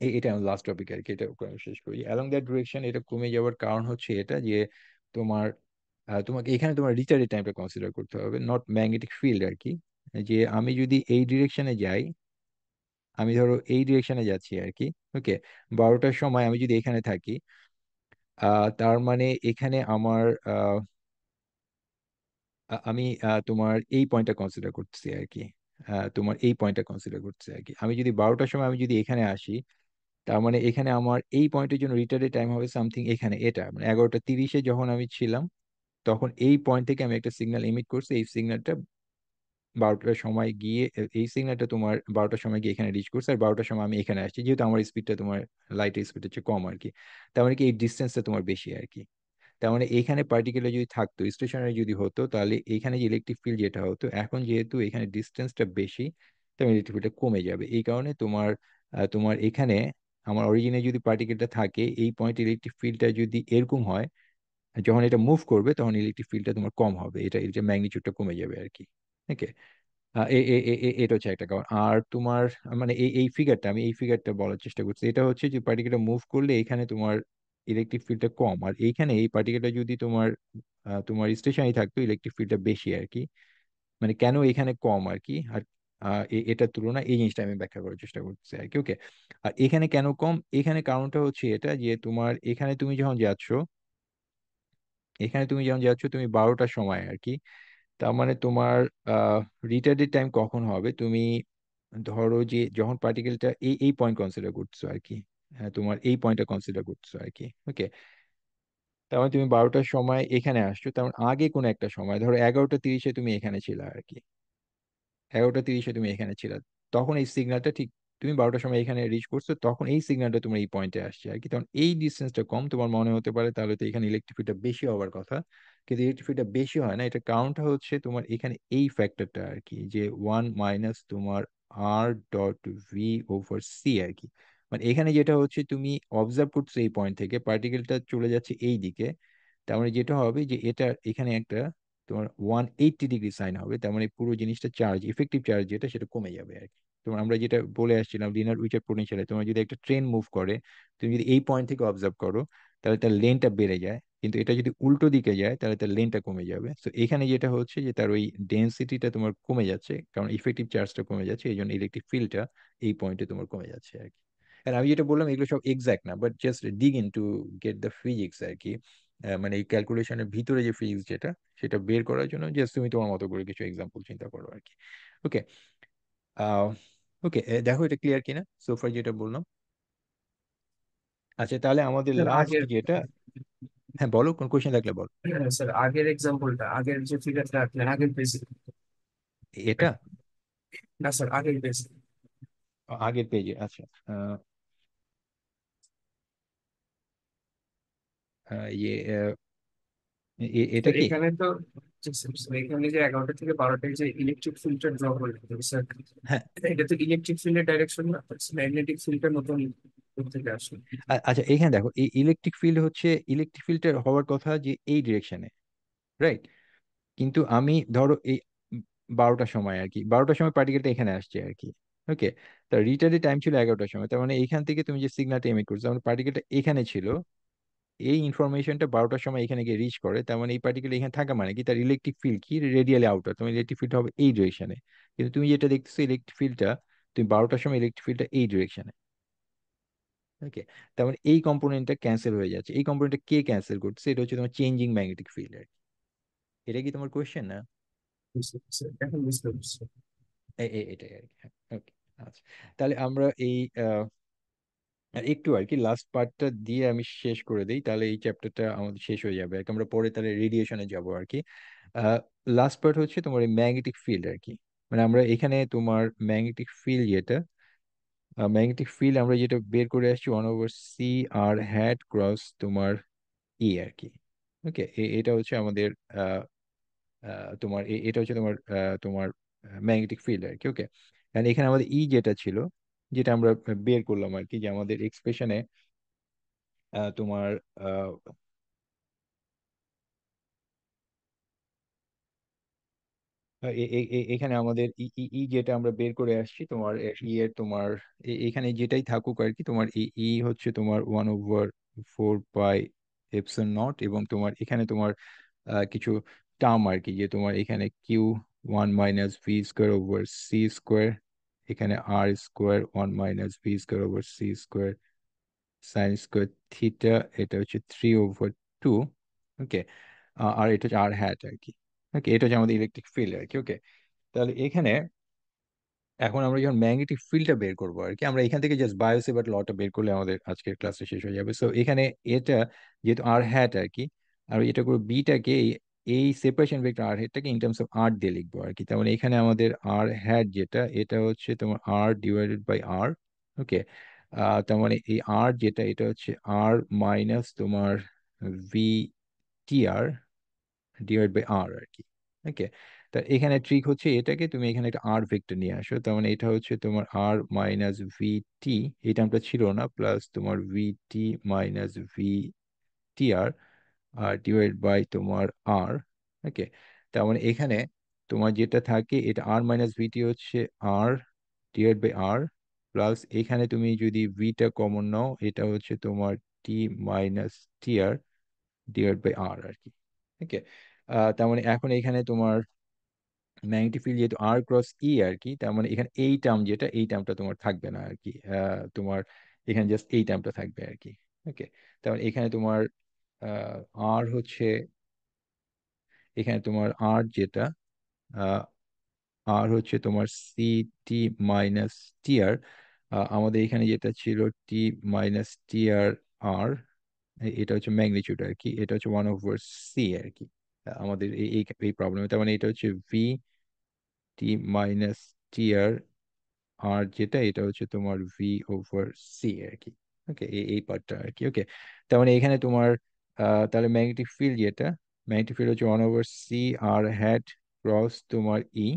এটা লাস্ট টপিক আর কি, এটা ওকে আমি শেষ করি। অ্যালং দ্যাট ডিরেকশন এটা কমে যাওয়ার কারণ হচ্ছে এটা যে তোমার তোমাকে এখানে তোমার রিচার্জের টাইমটা কনসিডার করতে হবে, নট ম্যাগনেটিক ফিল্ড আর কি। যে আমি যদি এই ডিরেকশনে যাই, আমি ধরো এই ডিরেকশনে যাচ্ছি আর কি। ওকে, 12টার সময় আমি যদি এখানে থাকি, তার মানে এখানে আমার আমি তোমার এই পয়েন্টটা কনসিডার করতেছি আর কি। তোমার এই পয়েন্টটা কনসিডার করতেছি আর কি, আমি যদি 12টার সময় আমি যদি এখানে আসি, তার মানে এখানে আমার এই পয়েন্টের জন্য রিটার্নের টাইম হবে সামথিং এখানে, এটা মানে 11টা 30-এ যখন আমি ছিলাম, তখন এই পয়েন্ট থেকে আমি একটা সিগন্যাল এমিট করছি, এই সিগন্যালটা 12টার সময় গিয়ে এই সিগন্যালটা তোমার 12টার সময় গিয়ে এখানে রিচ করছে, আর 12টার সময় আমি এখানে আসছি, যেহেতু আমার স্পিডটা তোমার লাইটের স্পিড হচ্ছে কম আর কি, তার মানে কি এই ডিস্টেন্সটা তোমার বেশি আর কি। তার মানে এখানে পার্টিকুলার যদি থাকতো, স্টেশনারি যদি হতো, তাহলে এখানে যে ইলেকট্রিক ফিল্ড যেটা হতো, এখন যেহেতু এখানে ডিস্টেন্সটা বেশি, তাহলে ইলেকট্রিক ফিল্ডটা কমে যাবে। এই কারণে তোমার তোমার এখানে আমার অরিজিনে যদি পার্টিকেলটা থাকে, এই পয়েন্ট ইলেকট্রিক ফিল্ডটা যদি এরকম হয়, যখন এটা মুভ করবে তখন ইলেকট্রিক ফিল্ডটা তোমার কম হবে, এটা এটা ম্যাগনিটিউডটা কমে যাবে আর কি। ওকে, এটা হচ্ছে একটা কারণ। আর তোমার মানে এই ফিগারটা, আমি এই ফিগারটা বলার চেষ্টা করছি। এটা হচ্ছে যে পার্টিকেলটা মুভ করলে এখানে তোমার ইলেকট্রিক ফিল্ডটা কম, আর এইখানে এই পার্টিকেলটা যদি তোমার তোমার স্টেশনারি থাকতো ইলেকট্রিক ফিল্ডটা বেশি আর কি। মানে কেন এখানে কম আর কি, আর এটার তুলনায় এই জিনিসটা আমি ব্যাখ্যা করার চেষ্টা করছি আর কি। ওকে, আর এখানে কেন কম, এখানে কারণটা হচ্ছে এটা যে তোমার এখানে তুমি যখন যাচ্ছ, তুমি 12টার সময় আর কি। তার মানে তোমার রিটার্ডেড টাইম কখন হবে, তুমি ধরো যে যখন পার্টিকেলটা এই এই পয়েন্ট কনসিডার করছো আর কি। হ্যাঁ, তোমার এই পয়েন্টটা কনসিডার করছো আর কি। ওকে, তার মানে তুমি 12টার সময় এখানে আসছো, তার মানে আগে কোনো একটা সময় ধরো 11টা 30-এ তুমি এখানে ছিলে আর কি। 11টা 30-এ তুমি এখানে ছিলে, তখন এই সিগন্যালটা ঠিক তুমি 12টার সময় এখানে রিচ করছো, তখন এই সিগন্যালটা তোমার এই পয়েন্টে আসছে আর কি। তখন এই ডিস্টেন্সটা কম, তোমার মনে হতে পারে তাহলে তো এখানে ইলেকট্রিক ফিল্ডটা বেশি হওয়ার কথা, কিন্তু ইলেকট্রিক ফিল্ডটা বেশি হয় না। এটা কারণটা হচ্ছে তোমার এখানে এই ফ্যাক্টরটা আর কি, যে 1 - তোমার R.V/C আর কি। মানে এখানে যেটা হচ্ছে তুমি অবজার্ভ করছো এই পয়েন্ট থেকে পার্টিকেলটা চলে যাচ্ছে এই দিকে, তার মানে যেটা হবে যে এটা এখানে একটা তোমার 180 ডিগ্রি সাইন হবে, তার মানে পুরো জিনিসটা চার্জ, ইফেক্টিভ চার্জ যেটা সেটা কমে যাবে আর কি। তোমার আমরা যেটা বলে আসছিলাম লিনার উইচার পোটেনশিয়ালে, তোমার যদি একটা ট্রেন মুভ করে, তুমি যদি এই পয়েন্ট থেকে অবজার্ভ করো তাহলে তার লেনটা বেড়ে যায়, কিন্তু এটা যদি উল্টো দিকে যায় তাহলে তার লেনটা কমে যাবে। তো এখানে যেটা হচ্ছে যে তার ওই ডেন্সিটিটা তোমার কমে যাচ্ছে, কারণ ইফেক্টিভ চার্জটা কমে যাচ্ছে, এই জন্য ইলেকট্রিক ফিল্ডটা এই পয়েন্টে তোমার কমে যাচ্ছে আর কি। আর আমি যেটা বললাম এগুলো সব এক্সাক্ট না, but just dig in to get the physics আর কি। মানে এই ক্যালকুলেশনের ভিতরে যে ফিজিক্স যেটা, সেটা বের করার জন্য জাস্ট তুমি তোমার মতো করে কিছু এক্সাম্পল চিন্তা করো আর কি। ওকে, আহ ওকে, দেখো এটা ক্লিয়ার কিনা সোফার যেটা বললাম। আচ্ছা, তাহলে আমাদের স্যার লাস্ট আগের যেটা, হ্যাঁ বলো, কোন কোশ্চেন থাকলে বলো। স্যার আগের এক্সাম্পলটা, আগের যে ফিগারটা রাখলেন আগের পেজে। এটা না স্যার আগের পেজে। আগের পেজে, আচ্ছা। ইয়ে এটা স্যার কি? এখানে তো জি স্যার, স্যার, এখানে যে 11টা থেকে 12টায় যে ইলেকট্রিক ফিল্ডটা ড্র করলেন স্যার, হ্যাঁ, এটা তো ইলেকট্রিক ফিল্ডের ডাইরেকশন না, ম্যাগনেটিক ফিল্ডটা নতুন দূর থেকে আসলো। আচ্ছা, এখানে দেখো এই ইলেকট্রিক ফিল্ড হচ্ছে, ইলেকট্রিক ফিল্ডের হওয়ার কথা যে এই ডিরেকশনে, রাইট? কিন্তু আমি ধরো এই 12টার সময় আর কি, 12টার সময় পার্টিকেলটা এখানে আসছে আর কি। ওকে, তার রিটার্নের টাইম ছিল 11টার সময়, তার মানে এইখান থেকে তুমি যে সিগন্যালটা এমিট করছো, তার মানে পার্টিকেলটা এখানে ছিল, এই ইনফরমেশনটা 12টার সময় এখানে গিয়ে রিচ করে, তার মানে এই পার্টিকেল এখানে থাকা মানে কি তার ইলেকট্রিক ফিল্ড কি রেডিয়ালি আউটার, তোমার ইলেকট্রিক ফিল্ড হবে এই ডিরেকশনে। কিন্তু তুমি যেটা দেখতেছো ইলেকট্রিক ফিল্ডটা, তুমি 12টার সময় ইলেকট্রিক ফিল্ডটা এই ডিরেকশনে। ওকে, তার মানে এই কম্পোনেন্টটা ক্যান্সেল হয়ে যাচ্ছে। এই কম্পোনেন্টটা কে ক্যান্সেল করছে? এটা হচ্ছে তোমার চেঞ্জিং ম্যাগনেটিক ফিল্ড। এটা কি তোমার কোয়েশ্চেন না? বুঝতে পারছি, স্যার, এখন বুঝতে পারছি। এটাই আর কি, হ্যাঁ। ওকে, আচ্ছা, তাহলে আমরা এই একটু আর কি লাস্ট পার্টটা দিয়ে আমি শেষ করে দিই, তাহলে এই চ্যাপ্টারটা আমাদের শেষ হয়ে যাবে আর কি। আমরা পরে তাহলে রেডিয়েশনে যাব আর কি। লাস্ট পার্ট হচ্ছে তোমার এই ম্যাগনেটিক ফিল্ড আর কি। মানে আমরা এখানে তোমার ম্যাগনেটিক ফিল্ড যেটা, ম্যাগনেটিক ফিল্ড আমরা যেটা বের করে আসছি 1/c r hat ক্রস তোমার ই আর কি। ওকে, এটা হচ্ছে আমাদের তোমার এটা হচ্ছে তোমার তোমার ম্যাগনেটিক ফিল্ড আর কি। ওকে, এন্ড এখানে আমাদের ই যেটা ছিল, যেটা আমরা বের করলাম আর কি, যে আমাদের এক্সপ্রেশনে তোমার আহ, এখানে আমাদের ই ই ই যেটা আমরা বের করে আসছি তোমার ই এর তোমার এখানে যেটাই থাকুক আর কি, তোমার ই হচ্ছে তোমার 1/4 পাই এপসিলন নট, এবং তোমার এখানে তোমার কিছু টার্ম আর কি, যে তোমার এখানে Q1 - V² / C², এখানে R²1 - V² / C² sin²θ, এটা হচ্ছে 3/2। ওকে, আর এটা হচ্ছে R hat আর কি। ওকে, এটা হচ্ছে আমাদের ইলেকট্রিক ফিল্ড আর কি। ওকে, তাহলে এখানে এখন আমরা যখন ম্যাগনেটিক ফিল্ডটা বের করবো আর কি, আমরা এখান থেকে জাস্ট বায়োসেভার্ট লটা বের করলে আমাদের আজকের ক্লাসটা শেষ হয়ে যাবে। সো এখানে এটা যেহেতু R hat আর কি, আর এটা করে বিটাকে এই সেপারেশন ভেক্টর R hat-টাকে ইন টার্মস অফ আর দিয়ে লিখবো আর কি। তার মানে এখানে আমাদের R hat যেটা, এটা হচ্ছে তোমার R/R। ওকে, তার মানে এই আর যেটা, এটা হচ্ছে R - তোমার VTR / R আর কি। ওকে, তা এখানে ট্রিক হচ্ছে এটাকে তুমি এখানে একটা আর ভেক্টর নিয়ে আসো, তার মানে এটা হচ্ছে তোমার R - VT, এই টার্মটা ছিল না, প্লাস তোমার VT - VTR R divide by তোমার আর। ওকে, তার মানে এখানে তোমার যেটা থাকে এটা আর মাইনাস ভিটি হচ্ছে r divide by r, plus এখানে তুমি যদি ভিটা কমন নাও এটা হচ্ছে তোমার t minus T r divide by r আর কি। ওকে, তার মানে এখন এখানে তোমার ম্যাগনেটিক ফিল্ড যেহেতু আর ক্রস ই আর কি, তার মানে এখানে এই টার্ম যেটা এই টার্মটা তোমার থাকবে না আর কি। তোমার এখানে জাস্ট এই টার্মটা থাকবে আর কি। ওকে, তার মানে এখানে তোমার আর হচ্ছে, এখানে তোমার আর যেটা আর হচ্ছে তোমার সি টি মাইনাস টি আর, আমাদের এখানে যেটা ছিল টি মাইনাস টি আর আর, এটা হচ্ছে ম্যাগনিটিউড আর কি, এটা হচ্ছে 1/c আর কি। আমাদের এই এই এই প্রবলেমে তার মানে এটা হচ্ছে ভি টি মাইনাস টি আর আর যেটা এটা হচ্ছে তোমার v/c আর কি। ওকে, এই পার্টটা আর কি। ওকে, তার মানে এখানে তোমার তাহলে ম্যাগনেটিক ফিল্ড যেটা, ম্যাগনেটিক ফিল্ড হচ্ছে 1/c আর হ্যাট ক্রস তোমার ই।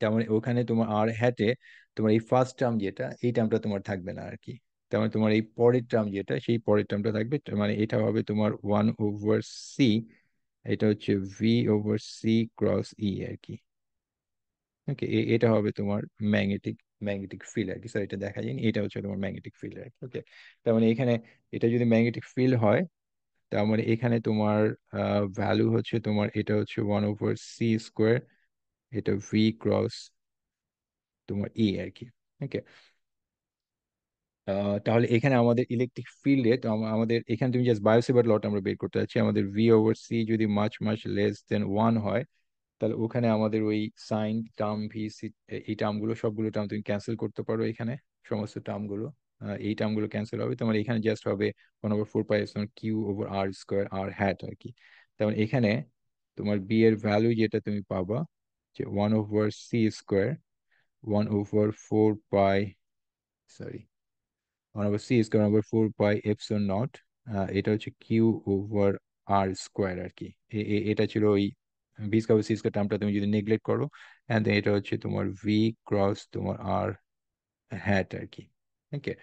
তার মানে ওখানে তোমার আর হ্যাটে তোমার এই ফার্স্ট টার্ম যেটা এই টার্মটা তোমার থাকবে না আর কি। তার মানে তোমার এই পরের টার্ম যেটা সেই পরের টার্মটা থাকবে, তার মানে এটা হবে তোমার 1/c, এটা হচ্ছে v/c ক্রস ই আর কি। ওকে, এটা হবে তোমার ম্যাগনেটিক ম্যাগনেটিক ফিল্ড আর কি। স্যার এটা দেখা যায়নি, এটা হচ্ছে তোমার ম্যাগনেটিক ফিল্ড আর কি। ওকে, তার মানে এখানে এটা যদি ম্যাগনেটিক ফিল্ড হয় তার মানে এখানে তোমার ভ্যালু হচ্ছে তোমার এটা হচ্ছে 1/c², এটা ভি ক্রস তোমার ই আর কি। ওকে, তাহলে এখানে আমাদের ইলেকট্রিক ফিল্ডে তো আমাদের এখানে তুমি জাস্ট বায়োসেভার লটা আমরা বের করতে চাচ্ছি। আমাদের v/c যদি মাচ মাচ লেস দেন 1 হয় তাহলে ওখানে আমাদের ওই সাইন টার্ম ভি সি, এই টার্মগুলো সবগুলো টার্ম তুমি ক্যান্সেল করতে পারো এখানে, সমস্ত টার্মগুলো এই টার্মগুলো ক্যান্সেল হবে। তোমার এখানে জাস্ট হবে 1/4π কিউ/r² আর হ্যাট আর কি। তেমন এখানে তোমার বি এর ভ্যালু যেটা তুমি পাবা যে 1/c², 1/4π, সরি 1/c², 1/4πε0, এটা হচ্ছে কিউ/r² আর কি। এটা ছিল ওই v²/c² টার্মটা তুমি যদি নেগলেক্ট করো, এন্ড দেন এটা হচ্ছে তোমার ভি ক্রস তোমার আর হ্যাট আর কি। ওকে,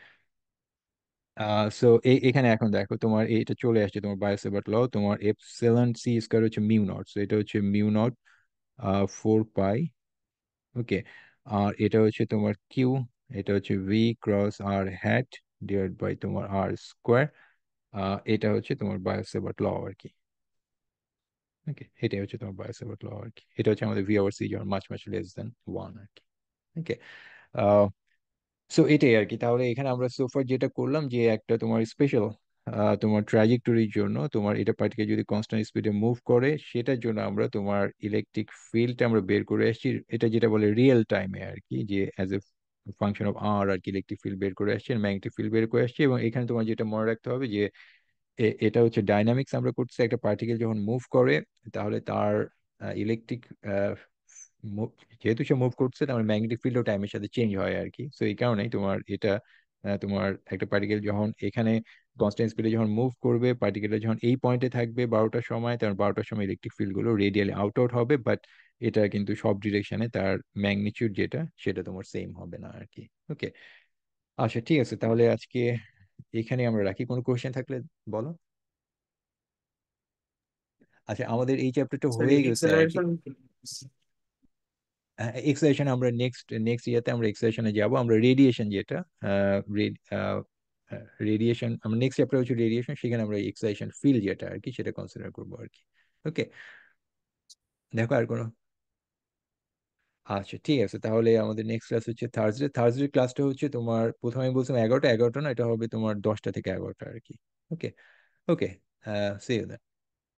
সো এখানে এখন দেখো তোমার এটা চলে আসছে তোমার বায়োসেভার ল, তোমার ε c² হচ্ছে মিউ নট, সো এটা হচ্ছে মিউ নট 4π। ওকে, আর এটা হচ্ছে তোমার কিউ, এটা হচ্ছে V cross R hat divide by তোমার r²। এটা হচ্ছে তোমার বায়োসেভার ল আর কি। ওকে, এটাই হচ্ছে তোমার বায়োসেভার ল আর কি। এটা হচ্ছে আমাদের v/c যখন মাচ মাচ লেস দেন 1 আর কি। ওকে, সো এটাই আর কি। তাহলে এখানে আমরা সোফার যেটা করলাম যে একটা তোমার স্পেশাল তোমার ট্রাজেক্টরির জন্য তোমার এটা পার্টিকে যদি কনস্ট্যান্ট স্পিডে মুভ করে সেটার জন্য আমরা তোমার ইলেকট্রিক ফিল্ডটা আমরা বের করে আসছি, এটা যেটা বলে রিয়েল টাইমে আর কি, যে অ্যাজ এ ফাংশন অফ আর আর কি ইলেকট্রিক ফিল্ড বের করে আসছি, ম্যাগনেটিক ফিল্ড বের করে আসছি। এবং এখানে তোমার যেটা মনে রাখতে হবে যে এটা হচ্ছে ডাইনামিক্স আমরা করছি, একটা পার্টিকেল যখন মুভ করে তাহলে তার ইলেকট্রিক, যেহেতু সে মুভ করছে তার ম্যাগনেটিক ফিল্ডও টাইমের সাথে চেঞ্জ হয় আর কি। সো এই কারণেই তোমার এটা তোমার একটা পার্টিকেল যখন এখানে কনস্ট্যান্ট স্পিডে যখন মুভ করবে, পার্টিকেলটা যখন এই পয়েন্টে থাকবে 12টার সময়, তখন 12টার সময় ইলেকট্রিক ফিল্ড গুলো রেডিয়ালি আউট আউট হবে, বাট এটা কিন্তু সব ডিরেকশনে তার ম্যাগনিটিউড যেটা সেটা তোমার সেম হবে না আর কি। ওকে, আচ্ছা ঠিক আছে, তাহলে আজকে এখানে আমরা রাখি। কোনো কোয়েশ্চেন থাকলে বলো। আচ্ছা, আমাদের এই চ্যাপ্টারটা সরি, হয়ে গেছে আর কি। এক্সেলারেশন। এক্সাইটেশন আমরা নেক্সট নেক্সট ইয়াতে আমরা এক্সাইটেশনে যাব। আমরা রেডিয়েশন যেটা রেডিয়েশন, আমরা নেক্সট চ্যাপ্টার হচ্ছে রেডিয়েশন, সেখানে আমরা এক্সাইটেশন ফিল্ড যেটা আর কি সেটা কনসিডার করবো আর কি। ওকে, দেখো আর কোনো। আচ্ছা ঠিক আছে, তাহলে আমাদের নেক্সট ক্লাস হচ্ছে থার্সডে। থার্সডে ক্লাসটা হচ্ছে তোমার প্রথমে আমি বলছিলাম 11টা, 11টা না, এটা হবে তোমার 10টা থেকে 11টা আর কি। ওকে, ওকে, সি ইউ দেন।